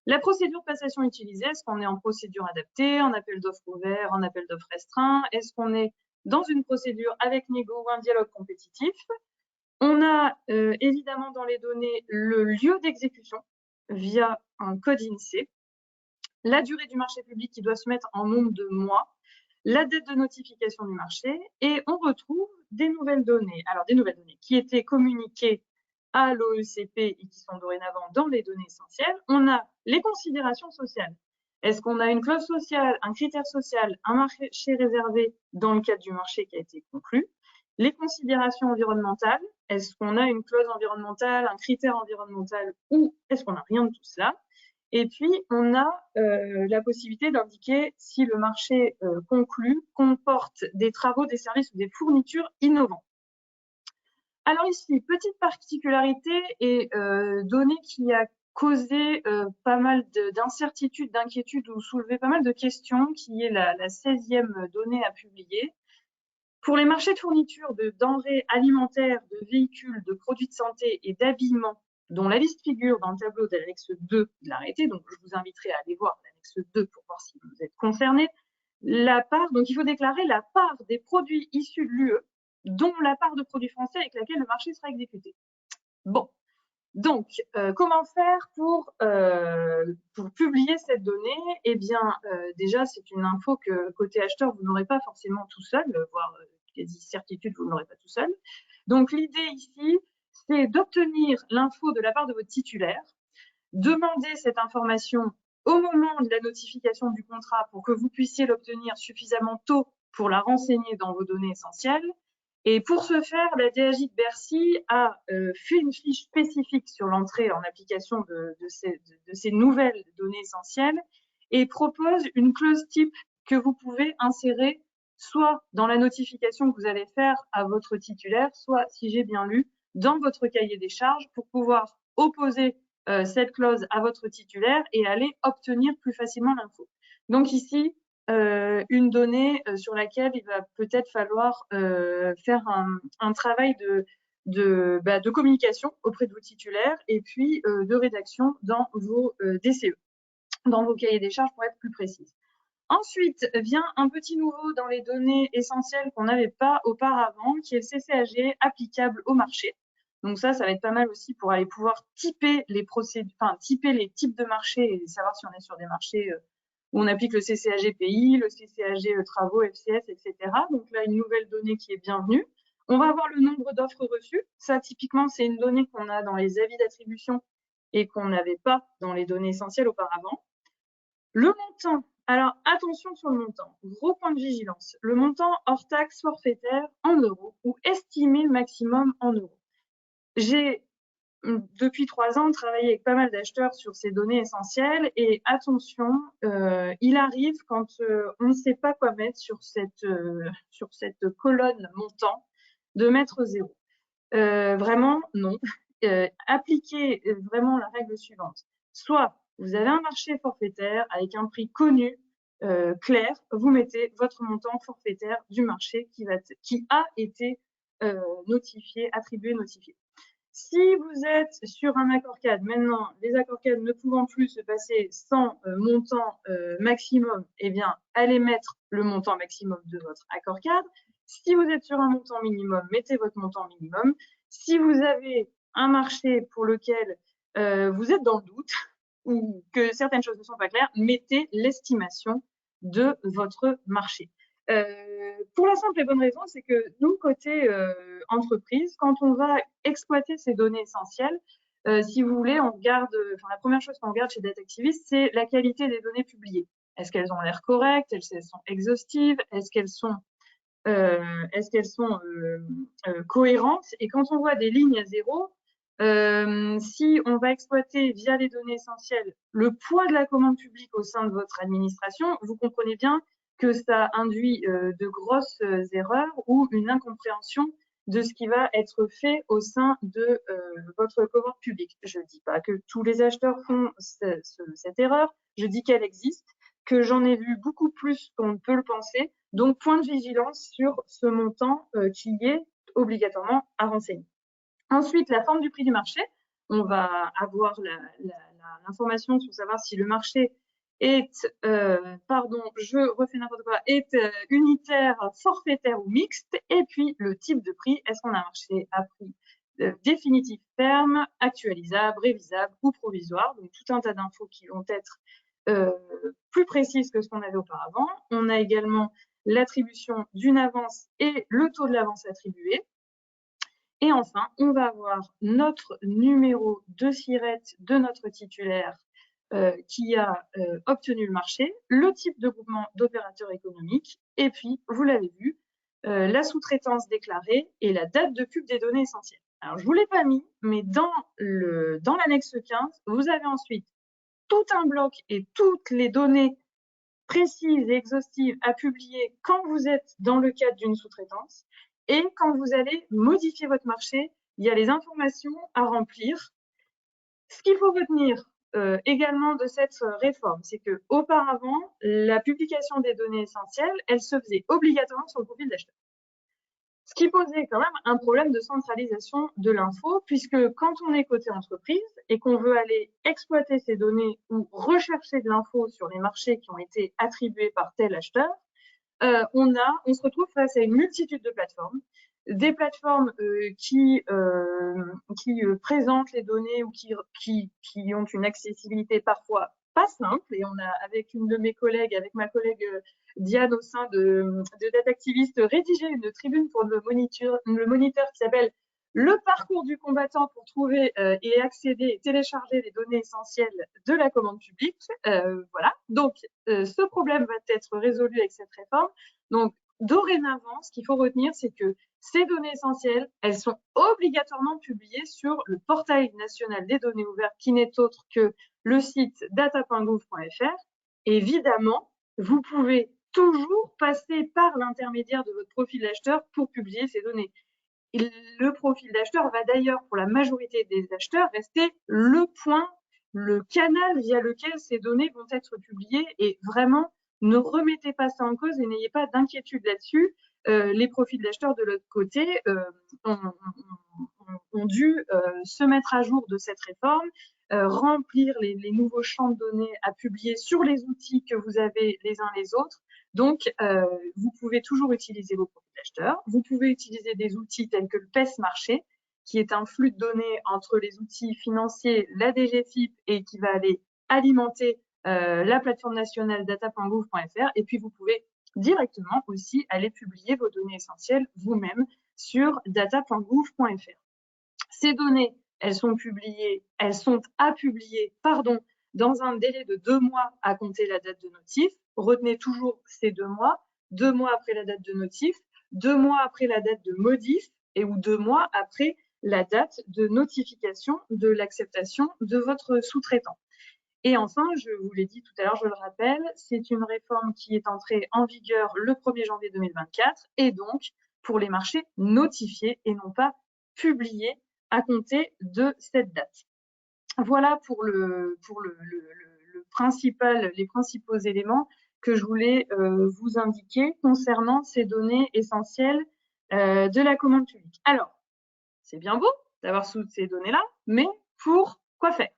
B: La procédure de passation utilisée, est-ce qu'on est en procédure adaptée, en appel d'offres ouvert, en appel d'offres restreint? Est-ce qu'on est dans une procédure avec négo ou un dialogue compétitif? On a évidemment dans les données le lieu d'exécution via un code INSEE, la durée du marché public qui doit se mettre en nombre de mois, la date de notification du marché, et on retrouve des nouvelles données. Alors, des nouvelles données qui étaient communiquées à l'OECP et qui sont dorénavant dans les données essentielles. On a les considérations sociales. Est-ce qu'on a une clause sociale, un critère social, un marché réservé dans le cadre du marché qui a été conclu? Les considérations environnementales. Est-ce qu'on a une clause environnementale, un critère environnemental ou est-ce qu'on n'a rien de tout cela? Et puis, on a la possibilité d'indiquer si le marché conclu comporte des travaux, des services ou des fournitures innovants. Alors ici, petite particularité et donnée qui a causé pas mal d'incertitudes, d'inquiétudes ou soulevé pas mal de questions, qui est la 16e donnée à publier. Pour les marchés de fourniture de denrées alimentaires, de véhicules, de produits de santé et d'habillement, dont la liste figure dans le tableau de l'annexe 2 de l'arrêté, donc je vous inviterai à aller voir l'annexe 2 pour voir si vous êtes concernés. Donc il faut déclarer la part des produits issus de l'UE, dont la part de produits français avec laquelle le marché sera exécuté. Bon, donc comment faire pour publier cette donnée? Eh bien, déjà, c'est une info que côté acheteur, vous n'aurez pas forcément tout seul, voire quasi certitude, vous ne l'aurez pas tout seul. Donc l'idée ici, c'est d'obtenir l'info de la part de votre titulaire, demander cette information au moment de la notification du contrat pour que vous puissiez l'obtenir suffisamment tôt pour la renseigner dans vos données essentielles. Et pour ce faire, la DAJ de Bercy a fait une fiche spécifique sur l'entrée en application de ces nouvelles données essentielles et propose une clause type que vous pouvez insérer soit dans la notification que vous allez faire à votre titulaire, soit, si j'ai bien lu, dans votre cahier des charges pour pouvoir opposer cette clause à votre titulaire et aller obtenir plus facilement l'info. Donc ici, une donnée sur laquelle il va peut-être falloir faire un travail de communication auprès de vos titulaires et puis de rédaction dans vos DCE, dans vos cahiers des charges pour être plus précise. Ensuite vient un petit nouveau dans les données essentielles qu'on n'avait pas auparavant, qui est le CCAG applicable au marché. Donc ça va être pas mal aussi pour aller pouvoir typer les procédures, enfin typer les types de marchés et savoir si on est sur des marchés où on applique le CCAG pays, le CCAG travaux, FCS, etc. Donc là, une nouvelle donnée qui est bienvenue. On va avoir le nombre d'offres reçues. Ça, typiquement, c'est une donnée qu'on a dans les avis d'attribution et qu'on n'avait pas dans les données essentielles auparavant. Le montant. Alors, attention sur le montant. Gros point de vigilance. Le montant hors taxe forfaitaire en euros ou estimé maximum en euros. J'ai depuis 3 ans, travailler avec pas mal d'acheteurs sur ces données essentielles. Et attention, il arrive quand on ne sait pas quoi mettre sur cette colonne montant, de mettre 0. Vraiment, non. Appliquez vraiment la règle suivante. Soit vous avez un marché forfaitaire avec un prix connu, clair, vous mettez votre montant forfaitaire du marché qui a été notifié, attribué, notifié. Si vous êtes sur un accord-cadre, maintenant, les accords-cadres ne pouvant plus se passer sans montant maximum, eh bien, allez mettre le montant maximum de votre accord-cadre. Si vous êtes sur un montant minimum, mettez votre montant minimum. Si vous avez un marché pour lequel vous êtes dans le doute ou que certaines choses ne sont pas claires, mettez l'estimation de votre marché. Pour la simple et bonne raison, c'est que nous, côté entreprise, quand on va exploiter ces données essentielles, si vous voulez, on regarde, la première chose qu'on regarde chez Datactivist, c'est la qualité des données publiées. Est-ce qu'elles ont l'air correctes? Est-ce qu'elles sont exhaustives? Est-ce qu'elles sont cohérentes? Et quand on voit des lignes à 0, si on va exploiter via les données essentielles le poids de la commande publique au sein de votre administration, vous comprenez bien que ça induit de grosses erreurs ou une incompréhension de ce qui va être fait au sein de votre commande publique. Je ne dis pas que tous les acheteurs font cette erreur, je dis qu'elle existe, que j'en ai vu beaucoup plus qu'on ne peut le penser, donc point de vigilance sur ce montant qui est obligatoirement à renseigner. Ensuite, la forme du prix du marché. On va avoir l'information sur savoir si le marché est, je refais n'importe quoi, est unitaire, forfaitaire ou mixte. Et puis, le type de prix. Est-ce qu'on a un marché à prix définitif, ferme, actualisable, révisable ou provisoire? Donc, tout un tas d'infos qui vont être plus précises que ce qu'on avait auparavant. On a également l'attribution d'une avance et le taux de l'avance attribuée. Et enfin, on va avoir notre numéro de SIRET de notre titulaire qui a obtenu le marché, le type de groupement d'opérateurs économiques, et puis, vous l'avez vu, la sous-traitance déclarée et la date de pub des données essentielles. Alors, je ne vous l'ai pas mis, mais dans l'annexe 15, vous avez ensuite tout un bloc et toutes les données précises et exhaustives à publier quand vous êtes dans le cadre d'une sous-traitance. Et quand vous allez modifier votre marché, il y a les informations à remplir. Ce qu'il faut retenir également de cette réforme, c'est que auparavant, la publication des données essentielles, elle se faisait obligatoirement sur le profil d'acheteur. Ce qui posait quand même un problème de centralisation de l'info, puisque quand on est côté entreprise et qu'on veut aller exploiter ces données ou rechercher de l'info sur les marchés qui ont été attribués par tel acheteur, on se retrouve face à une multitude de plateformes, des plateformes qui présentent les données ou qui ont une accessibilité parfois pas simple. Et on a, avec une de mes collègues, avec ma collègue Diane au sein de Datactivist, rédigé une tribune pour le moniteur qui s'appelle le parcours du combattant pour trouver et accéder et télécharger les données essentielles de la commande publique. Voilà. Donc, ce problème va être résolu avec cette réforme. Donc, dorénavant, ce qu'il faut retenir, c'est que ces données essentielles, elles sont obligatoirement publiées sur le portail national des données ouvertes, qui n'est autre que le site data.gouv.fr. Évidemment, vous pouvez toujours passer par l'intermédiaire de votre profil d'acheteur pour publier ces données. Et le profil d'acheteur va d'ailleurs, pour la majorité des acheteurs, rester le point, le canal via lequel ces données vont être publiées. Et vraiment, ne remettez pas ça en cause et n'ayez pas d'inquiétude là-dessus. Les profils d'acheteurs de l'autre côté ont dû se mettre à jour de cette réforme, remplir les nouveaux champs de données à publier sur les outils que vous avez les uns les autres. Donc, vous pouvez toujours utiliser vos profils d'acheteurs. Vous pouvez utiliser des outils tels que le PES Marché, qui est un flux de données entre les outils financiers, la DGFiP, et qui va aller alimenter la plateforme nationale data.gouv.fr. Et puis, vous pouvez directement aussi aller publier vos données essentielles vous-même sur data.gouv.fr. Ces données, elles sont à publier, dans un délai de 2 mois à compter la date de notif. Retenez toujours ces 2 mois, 2 mois après la date de notif, 2 mois après la date de modif ou 2 mois après la date de notification de l'acceptation de votre sous-traitant. Et enfin, je vous l'ai dit tout à l'heure, je le rappelle, c'est une réforme qui est entrée en vigueur le 1er janvier 2024 et donc pour les marchés notifiés et non pas publiés à compter de cette date. Voilà pour les principaux éléments que je voulais vous indiquer concernant ces données essentielles de la commande publique. Alors, c'est bien beau d'avoir toutes ces données-là, mais pour quoi faire?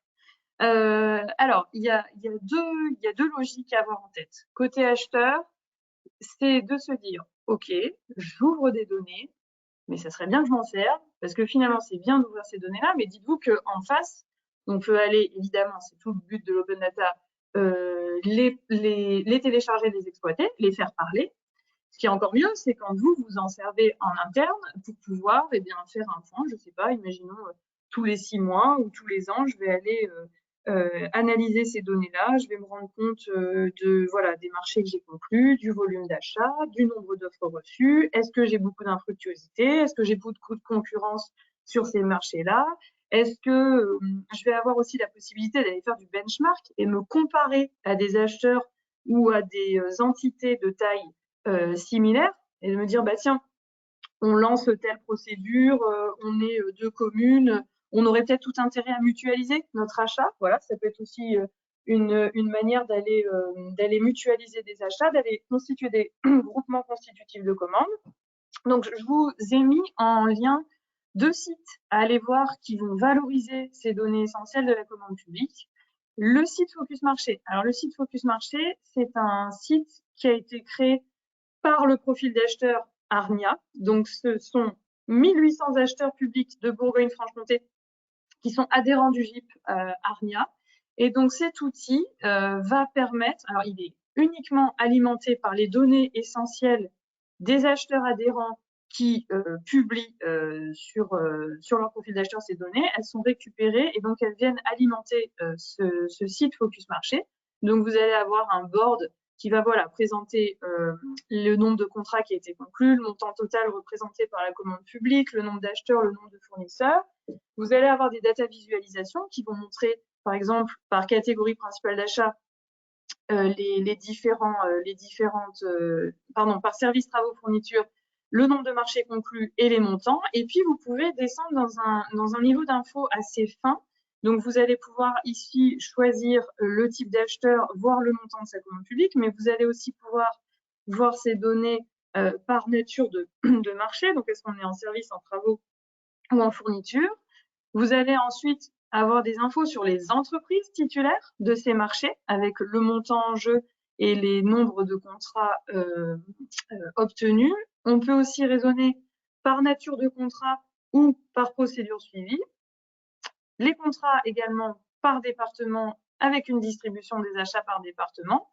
B: Alors, il y a deux logiques à avoir en tête. Côté acheteur, c'est de se dire, OK, j'ouvre des données, mais ça serait bien que je m'en serve, parce que finalement, c'est bien d'ouvrir ces données-là, mais dites-vous qu'en face, on peut aller, évidemment, c'est tout le but de l'open data, les télécharger, les exploiter, les faire parler. Ce qui est encore mieux, c'est quand vous en servez en interne pour pouvoir faire un point, je sais pas, imaginons tous les 6 mois ou tous les ans, je vais aller analyser ces données-là, je vais me rendre compte des marchés que j'ai conclus, du volume d'achat, du nombre d'offres reçues, est-ce que j'ai beaucoup d'infructuosité, est-ce que j'ai beaucoup de concurrence sur ces marchés-là, est-ce que je vais avoir aussi la possibilité d'aller faire du benchmark et me comparer à des acheteurs ou à des entités de taille similaire et de me dire bah tiens, on lance telle procédure, on est deux communes, on aurait peut-être tout intérêt à mutualiser notre achat. Voilà, ça peut être aussi une manière d'aller mutualiser des achats, d'aller constituer des groupements constitutifs de commandes. Donc je vous ai mis en lien 2 sites à aller voir qui vont valoriser ces données essentielles de la commande publique. Le site Focus Marché. Alors le site Focus Marché, c'est un site qui a été créé par le profil d'acheteur Arnia. Donc, ce sont 1800 acheteurs publics de Bourgogne-Franche-Comté qui sont adhérents du GIP Arnia. Et donc, cet outil va permettre, alors il est uniquement alimenté par les données essentielles des acheteurs adhérents qui publient sur leur profil d'acheteur ces données. Elles sont récupérées et donc elles viennent alimenter ce site Focus Marché. Donc, vous allez avoir un board qui va présenter le nombre de contrats qui a été conclu, le montant total représenté par la commande publique, le nombre d'acheteurs, le nombre de fournisseurs. Vous allez avoir des data visualisations qui vont montrer, par exemple, par catégorie principale d'achat, par service, travaux, fourniture, le nombre de marchés conclus et les montants. Et puis, vous pouvez descendre dans un niveau d'info assez fin. Donc, vous allez pouvoir ici choisir le type d'acheteur, voir le montant de sa commande publique, mais vous allez aussi pouvoir voir ces données par nature de marché. Donc, est-ce qu'on est en service, en travaux ou en fourniture? Vous allez ensuite avoir des infos sur les entreprises titulaires de ces marchés avec le montant en jeu et les nombres de contrats obtenus. On peut aussi raisonner par nature de contrat ou par procédure suivie. Les contrats également par département avec une distribution des achats par département.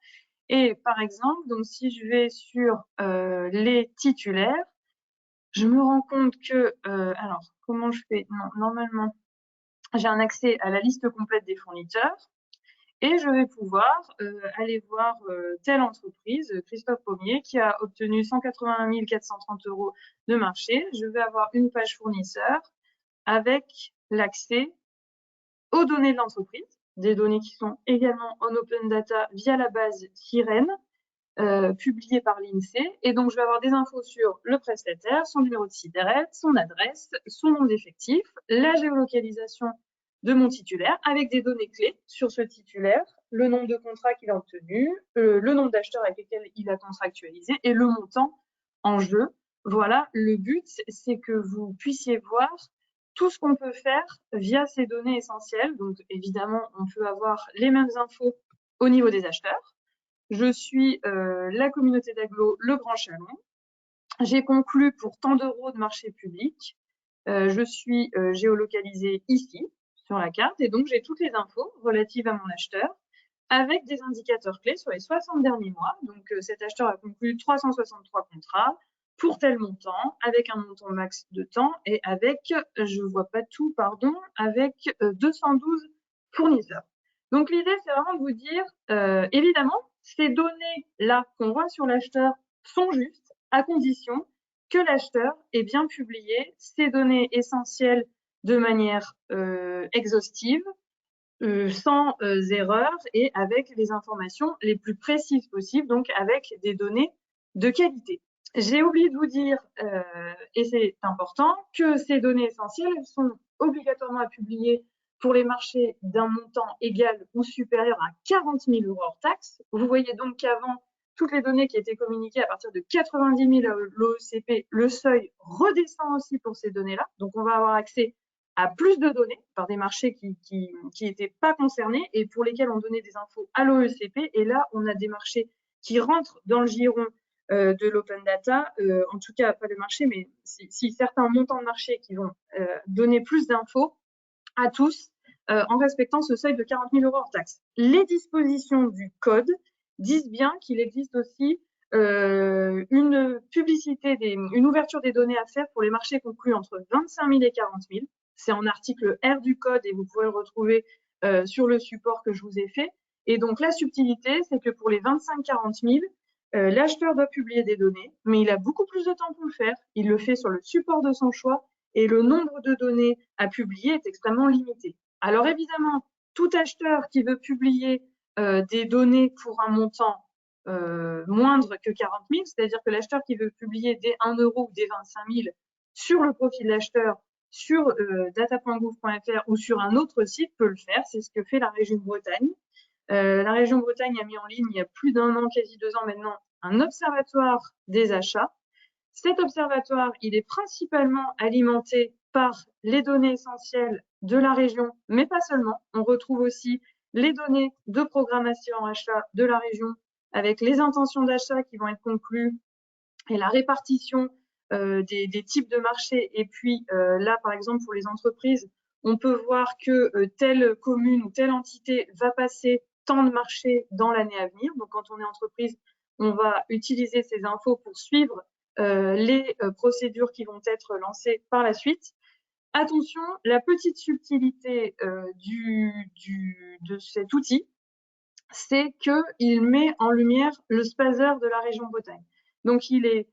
B: Et par exemple, donc si je vais sur les titulaires, je me rends compte que, alors comment je fais? Non, normalement, j'ai un accès à la liste complète des fournisseurs et je vais pouvoir aller voir telle entreprise, Christophe Pommier, qui a obtenu 181 430 € de marché. Je vais avoir une page fournisseur avec l'accès aux données de l'entreprise, des données qui sont également en open data via la base Sirène, publiée par l'INSEE. Et donc, je vais avoir des infos sur le prestataire, son numéro de SIDRET, son adresse, son nombre d'effectifs, la géolocalisation de mon titulaire, avec des données clés sur ce titulaire, le nombre de contrats qu'il a obtenus, le nombre d'acheteurs avec lesquels il a contractualisé et le montant en jeu. Voilà, le but, c'est que vous puissiez voir tout ce qu'on peut faire via ces données essentielles. Donc, évidemment, on peut avoir les mêmes infos au niveau des acheteurs. Je suis la communauté d'agglo Le Grand Chalon. J'ai conclu pour tant d'euros de marché public. Je suis géolocalisée ici, sur la carte, et donc j'ai toutes les infos relatives à mon acheteur, avec des indicateurs clés sur les 60 derniers mois. Donc, cet acheteur a conclu 363 contrats pour tel montant, avec un montant max de temps et avec, je vois pas tout, pardon, avec 212 fournisseurs. Donc, l'idée, c'est vraiment de vous dire, évidemment, ces données-là qu'on voit sur l'acheteur sont justes, à condition que l'acheteur ait bien publié ces données essentielles de manière exhaustive, sans erreur et avec les informations les plus précises possibles, donc avec des données de qualité. J'ai oublié de vous dire, et c'est important, que ces données essentielles sont obligatoirement à publier pour les marchés d'un montant égal ou supérieur à 40 000 € hors taxe. Vous voyez donc qu'avant, toutes les données qui étaient communiquées à partir de 90 000 l'OECP, le seuil redescend aussi pour ces données-là. Donc, on va avoir accès à plus de données par des marchés qui n'étaient pas concernés et pour lesquels on donnait des infos à l'OECP. Et là, on a des marchés qui rentrent dans le giron de l'open data, en tout cas pas le marché, mais si certains montants de marché qui vont donner plus d'infos à tous en respectant ce seuil de 40 000 € hors taxe. Les dispositions du code disent bien qu'il existe aussi une publicité, une ouverture des données à faire pour les marchés conclus entre 25 000 et 40 000. C'est en article R du code et vous pouvez le retrouver sur le support que je vous ai fait. Et donc la subtilité, c'est que pour les 25-40 000, l'acheteur doit publier des données, mais il a beaucoup plus de temps pour le faire. Il le fait sur le support de son choix et le nombre de données à publier est extrêmement limité. Alors évidemment, tout acheteur qui veut publier des données pour un montant moindre que 40 000, c'est-à-dire que l'acheteur qui veut publier des 1 € ou des 25 000 sur le profil de l'acheteur, sur data.gouv.fr ou sur un autre site peut le faire. C'est ce que fait la région Bretagne. La région Bretagne a mis en ligne il y a plus d'1 an, quasi 2 ans maintenant, un observatoire des achats. Cet observatoire, il est principalement alimenté par les données essentielles de la région, mais pas seulement. On retrouve aussi les données de programmation en achat de la région avec les intentions d'achat qui vont être conclues et la répartition des types de marchés. Et puis là, par exemple, pour les entreprises, on peut voir que telle commune ou telle entité va passer tant de marchés dans l'année à venir. Donc, quand on est entreprise, on va utiliser ces infos pour suivre les procédures qui vont être lancées par la suite. Attention, la petite subtilité de cet outil, c'est qu'il met en lumière le spazer de la région Bretagne. Donc, il est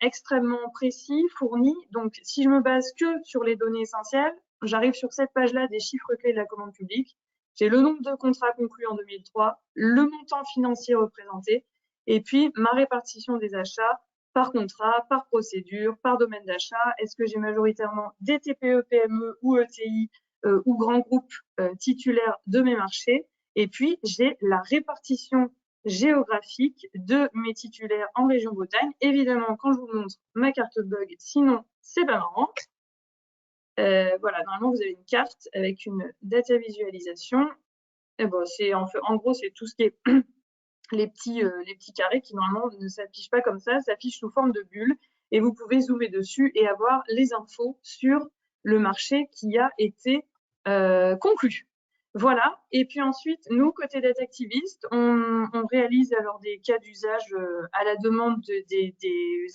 B: extrêmement précis, fourni. Donc, si je me base que sur les données essentielles, j'arrive sur cette page-là des chiffres clés de la commande publique. J'ai le nombre de contrats conclus en 2003, le montant financier représenté, et puis ma répartition des achats par contrat, par procédure, par domaine d'achat. Est-ce que j'ai majoritairement des TPE, PME ou ETI ou grands groupes titulaires de mes marchés? Et puis, j'ai la répartition géographique de mes titulaires en région Bretagne. Évidemment, quand je vous montre ma carte bug, sinon, c'est pas marrant. Voilà, normalement, vous avez une carte avec une data visualisation. Et bon, en gros, c'est tout ce qui est les petits carrés qui, normalement, ne s'affichent pas comme ça, s'affichent sous forme de bulles. Et vous pouvez zoomer dessus et avoir les infos sur le marché qui a été conclu. Voilà. Et puis ensuite, nous, côté data activistes, on réalise alors des cas d'usage à la demande des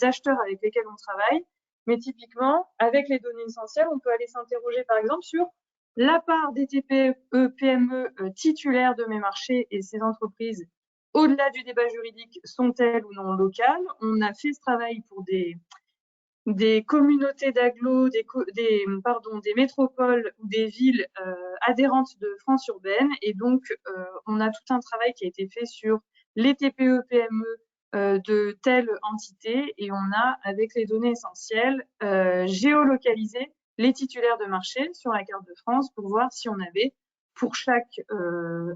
B: acheteurs avec lesquels on travaille. Mais typiquement, avec les données essentielles, on peut aller s'interroger, par exemple, sur la part des TPE, PME titulaires de mes marchés et ces entreprises, au-delà du débat juridique, sont-elles ou non locales? On a fait ce travail pour des communautés d'agglos, des métropoles ou des villes adhérentes de France urbaine. Et donc, on a tout un travail qui a été fait sur les TPE, PME de telle entité. Et on a, avec les données essentielles, géolocalisé les titulaires de marché sur la carte de France pour voir si on avait, pour chaque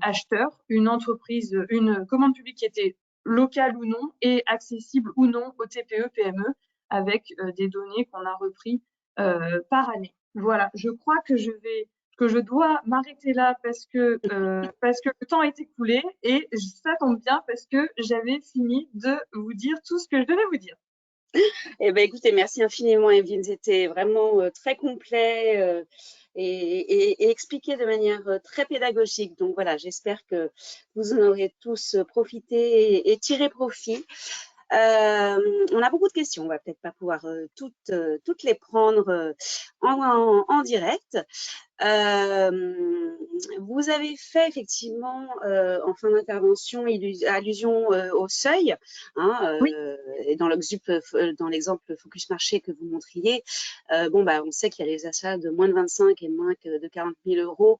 B: acheteur, une commande publique qui était locale ou non et accessible ou non aux TPE, PME avec des données qu'on a repris par année. Voilà, je crois que je dois m'arrêter là parce que le temps est écoulé et ça tombe bien parce que j'avais fini de vous dire tout ce que je devais vous dire.
A: Eh ben, écoutez, merci infiniment, Evelyne. C'était vraiment très complet et expliqué de manière très pédagogique. Donc voilà, j'espère que vous en aurez tous profité et tiré profit. On a beaucoup de questions, on va peut-être pas pouvoir toutes les prendre en direct. Vous avez fait effectivement en fin d'intervention allusion au seuil, hein,
B: Oui,
A: et dans l'exemple Focus Marché que vous montriez, bon bah on sait qu'il y a les achats de moins de 25 et moins de 40 000 euros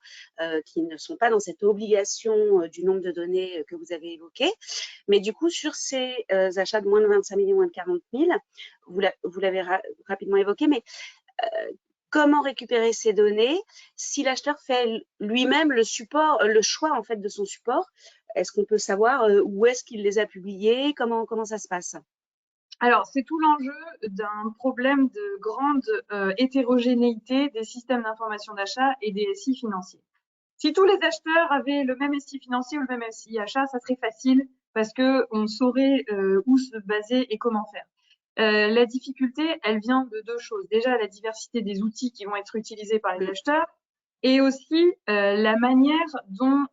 A: qui ne sont pas dans cette obligation du nombre de données que vous avez évoqué. Mais du coup, sur ces achats de moins de 25 000 et moins de 40 000, vous l'avez rapidement évoqué, mais comment récupérer ces données si l'acheteur fait lui-même le choix en fait de son support? Est-ce qu'on peut savoir où est-ce qu'il les a publiés? Comment ça se passe?
B: alors c'est tout l'enjeu d'un problème de grande hétérogénéité des systèmes d'information d'achat et des SI financiers. Si tous les acheteurs avaient le même SI financier ou le même SI achat, ça serait facile parce qu'on saurait où se baser et comment faire. La difficulté, elle vient de deux choses. Déjà, la diversité des outils qui vont être utilisés par les acheteurs et aussi la manière dont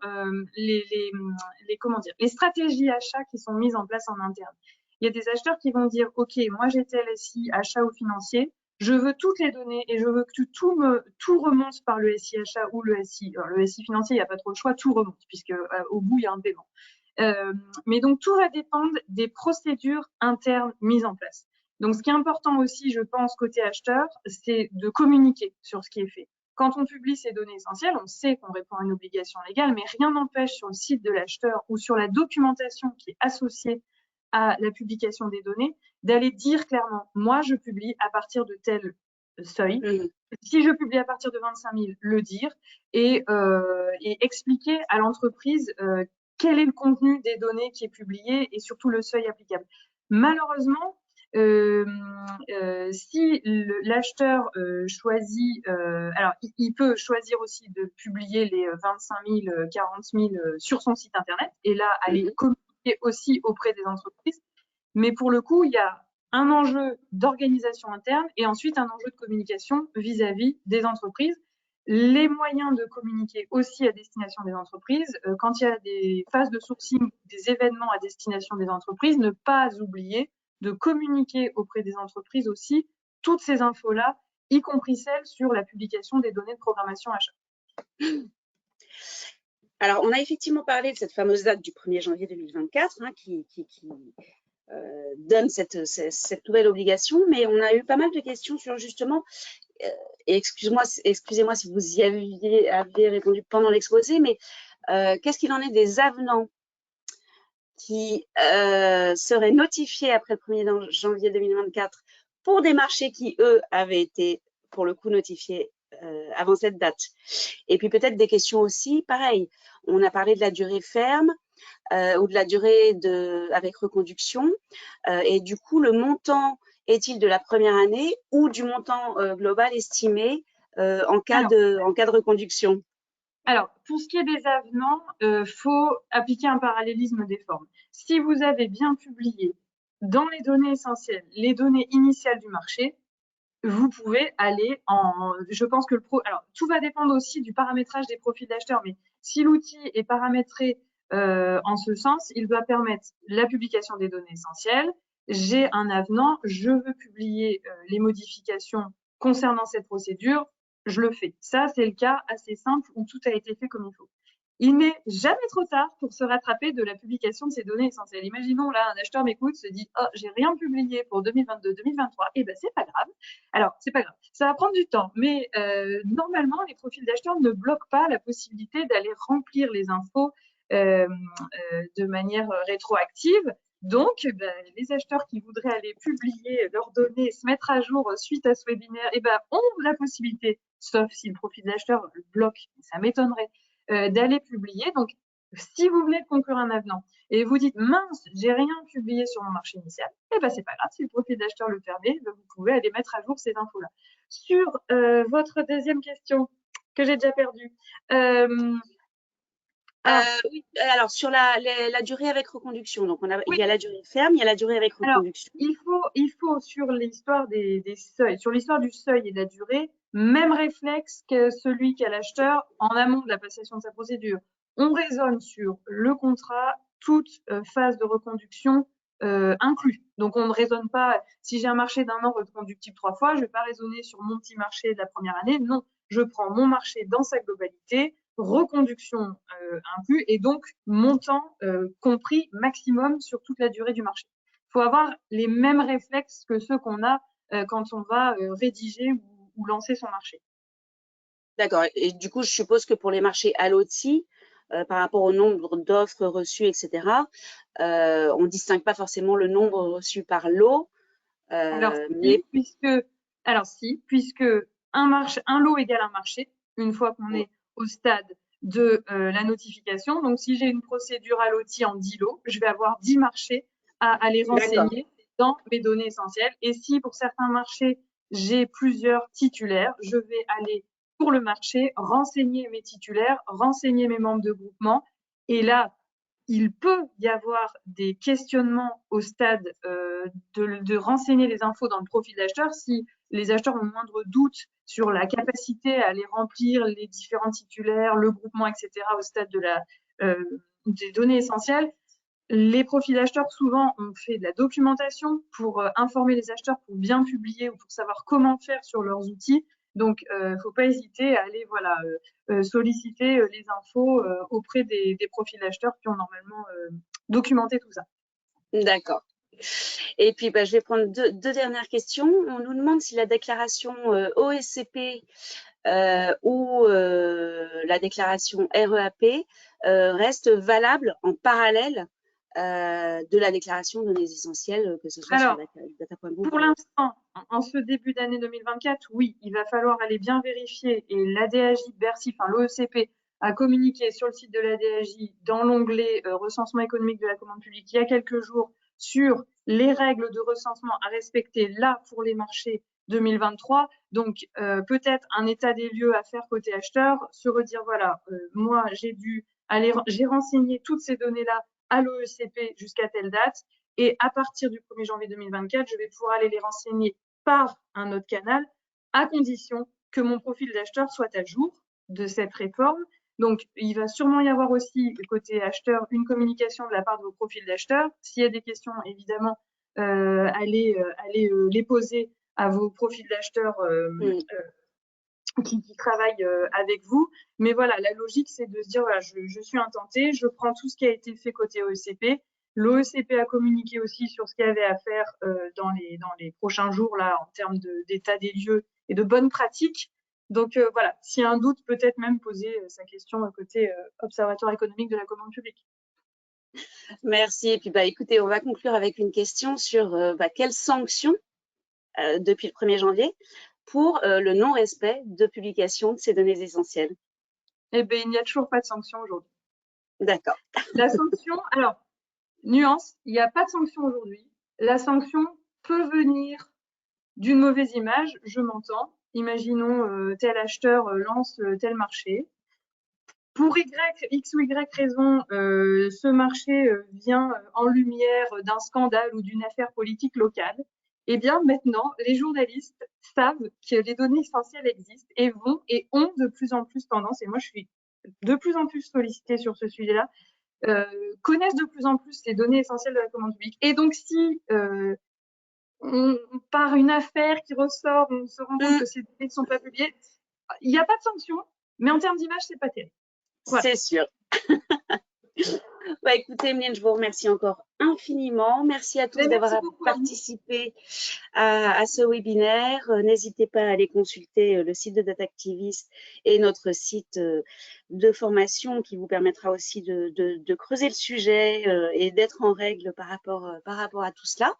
B: les stratégies achats qui sont mises en place en interne. Il y a des acheteurs qui vont dire, OK, moi j'ai tel SI achat ou financier, je veux toutes les données et je veux que tout remonte par le SI achat ou le SI. Alors, le SI financier, il n'y a pas trop de choix, tout remonte puisque au bout, il y a un paiement. Mais donc, tout va dépendre des procédures internes mises en place. Donc, ce qui est important aussi, je pense, côté acheteur, c'est de communiquer sur ce qui est fait. Quand on publie ces données essentielles, on sait qu'on répond à une obligation légale, mais rien n'empêche sur le site de l'acheteur ou sur la documentation qui est associée à la publication des données d'aller dire clairement, moi, je publie à partir de tel seuil.
A: Mmh.
B: Si je publie à partir de 25 000, le dire et expliquer à l'entreprise quel est le contenu des données qui est publié et surtout le seuil applicable. Malheureusement, si l'acheteur choisit, alors il peut choisir aussi de publier les 25 000, 40 000 sur son site internet et là aller
A: Mmh.
B: communiquer aussi auprès des entreprises. Mais pour le coup, il y a un enjeu d'organisation interne et ensuite un enjeu de communication vis-à-vis des entreprises. Les moyens de communiquer aussi à destination des entreprises, quand il y a des phases de sourcing, des événements à destination des entreprises, ne pas oublier de communiquer auprès des entreprises aussi toutes ces infos-là, y compris celles sur la publication des données de programmation achat.
A: Alors, on a effectivement parlé de cette fameuse date du 1er janvier 2024 hein, qui donne cette nouvelle obligation, mais on a eu pas mal de questions sur justement, et excusez-moi si vous y avez répondu pendant l'exposé, mais qu'est-ce qu'il en est des avenants qui seraient notifiés après le 1er janvier 2024 pour des marchés qui, eux, avaient été, pour le coup, notifiés avant cette date. Et puis peut-être des questions aussi, pareil, on a parlé de la durée ferme ou de la durée avec reconduction. Et du coup, le montant est-il de la première année ou du montant global estimé en cas de reconduction?
B: Alors, pour ce qui est des avenants, faut appliquer un parallélisme des formes. Si vous avez bien publié dans les données essentielles les données initiales du marché, vous pouvez aller je pense que alors tout va dépendre aussi du paramétrage des profils d'acheteurs, mais si l'outil est paramétré en ce sens, il doit permettre la publication des données essentielles. J'ai un avenant, je veux publier les modifications concernant cette procédure, je le fais. Ça, c'est le cas assez simple où tout a été fait comme il faut. Il n'est jamais trop tard pour se rattraper de la publication de ces données essentielles. Imaginons là, un acheteur m'écoute, se dit, oh, j'ai rien publié pour 2022-2023. Eh ben, c'est pas grave. Alors, c'est pas grave. Ça va prendre du temps, mais normalement, les profils d'acheteurs ne bloquent pas la possibilité d'aller remplir les infos de manière rétroactive. Donc, ben, les acheteurs qui voudraient aller publier leurs données, se mettre à jour suite à ce webinaire, eh ben, ont la possibilité, sauf si le profil d'acheteur le bloque, ça m'étonnerait, d'aller publier. Donc, si vous venez de conclure un avenant et vous dites mince, j'ai rien publié sur mon marché initial, eh ben c'est pas grave, si le profil d'acheteur le permet, vous pouvez aller mettre à jour ces infos-là. Sur votre deuxième question que j'ai déjà perdue.
A: Oui, alors sur la durée avec reconduction, donc il
B: Oui,
A: y a la durée ferme, il y a la durée avec
B: alors
A: reconduction.
B: il faut sur l'histoire des seuils, sur l'histoire du seuil et de la durée, même réflexe que celui qu'a l'acheteur en amont de la passation de sa procédure. On raisonne sur le contrat, toute phase de reconduction inclus. Donc on ne raisonne pas, si j'ai un marché d'un an reconductible 3 fois, je ne vais pas raisonner sur mon petit marché de la première année. Non, je prends mon marché dans sa globalité, reconduction inclus, et donc montant compris maximum sur toute la durée du marché. Il faut avoir les mêmes réflexes que ceux qu'on a quand on va rédiger ou lancer son marché.
A: D'accord. Et du coup, je suppose que pour les marchés allottis, par rapport au nombre d'offres reçues, etc., on ne distingue pas forcément le nombre reçu par lot, mais
B: puisque un lot égale un marché, une fois qu'on est au stade de la notification. Donc, si j'ai une procédure allotie en 10 lots, je vais avoir 10 marchés à aller renseigner dans mes données essentielles. Et si pour certains marchés, j'ai plusieurs titulaires, je vais aller pour le marché renseigner mes titulaires, renseigner mes membres de groupement. Et là, il peut y avoir des questionnements au stade de renseigner les infos dans le profil d'acheteur si les acheteurs ont le moindre doute sur la capacité à les remplir, les différents titulaires, le groupement, etc. au stade des données essentielles. Les profils d'acheteurs, souvent, ont fait de la documentation pour informer les acheteurs, pour bien publier ou pour savoir comment faire sur leurs outils. Donc, faut pas hésiter à aller solliciter les infos auprès des profils d'acheteurs qui ont normalement documenté tout ça.
A: D'accord. Et puis, je vais prendre deux dernières questions. On nous demande si la déclaration OSCP ou la déclaration REAP reste valable en parallèle de la déclaration de données essentielles, que ce soit sur data.gouv.
B: Pour l'instant, en ce début d'année 2024, oui, il va falloir aller bien vérifier, et l'ADAJ Bercy, enfin l'OECP, a communiqué sur le site de l'ADAJ dans l'onglet recensement économique de la commande publique il y a quelques jours sur les règles de recensement à respecter là pour les marchés 2023. Donc, peut-être un état des lieux à faire côté acheteur, se redire, voilà, moi, j'ai renseigné toutes ces données-là à l'OECP jusqu'à telle date. Et à partir du 1er janvier 2024, je vais pouvoir aller les renseigner par un autre canal, à condition que mon profil d'acheteur soit à jour de cette réforme. Donc, il va sûrement y avoir aussi, côté acheteur, une communication de la part de vos profils d'acheteurs. S'il y a des questions, évidemment, allez les poser à vos profils d'acheteurs qui travaillent avec vous. Mais voilà, la logique, c'est de se dire, voilà, je suis intenté, je prends tout ce qui a été fait côté OECP. L'OECP a communiqué aussi sur ce qu'il y avait à faire dans les prochains jours là, en termes d'état des lieux et de bonnes pratiques. Donc voilà, s'il y a un doute, peut-être même poser sa question côté Observatoire économique de la commande publique.
A: Merci. Et puis, écoutez, on va conclure avec une question sur quelles sanctions depuis le 1er janvier pour le non-respect de publication de ces données essentielles.
B: Eh bien, il n'y a toujours pas de sanction aujourd'hui.
A: D'accord.
B: La sanction, alors, nuance, il n'y a pas de sanction aujourd'hui. La sanction peut venir d'une mauvaise image, je m'entends. Imaginons tel acheteur lance tel marché. Pour X ou Y raison, ce marché vient en lumière d'un scandale ou d'une affaire politique locale. Eh bien, maintenant, les journalistes savent que les données essentielles existent et ont de plus en plus tendance, et moi je suis de plus en plus sollicitée sur ce sujet-là, connaissent de plus en plus les données essentielles de la commande publique. Et donc, si par une affaire qui ressort, on se rend compte que ces données ne sont pas publiées, il n'y a pas de sanction, mais en termes d'image, c'est pas terrible.
A: Voilà. C'est sûr. Écoutez, Emeline, je vous remercie encore infiniment. Merci à tous d'avoir participé à ce webinaire. N'hésitez pas à aller consulter le site de Datactivist et notre site de formation qui vous permettra aussi de creuser le sujet et d'être en règle par rapport à tout cela.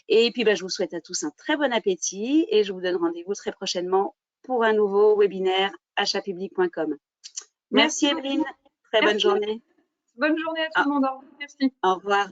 A: Et puis, je vous souhaite à tous un très bon appétit et je vous donne rendez-vous très prochainement pour un nouveau webinaire achatpublic.com. Merci Emeline, très bonne journée.
B: Bonne journée à tout le monde. Merci.
A: Au revoir.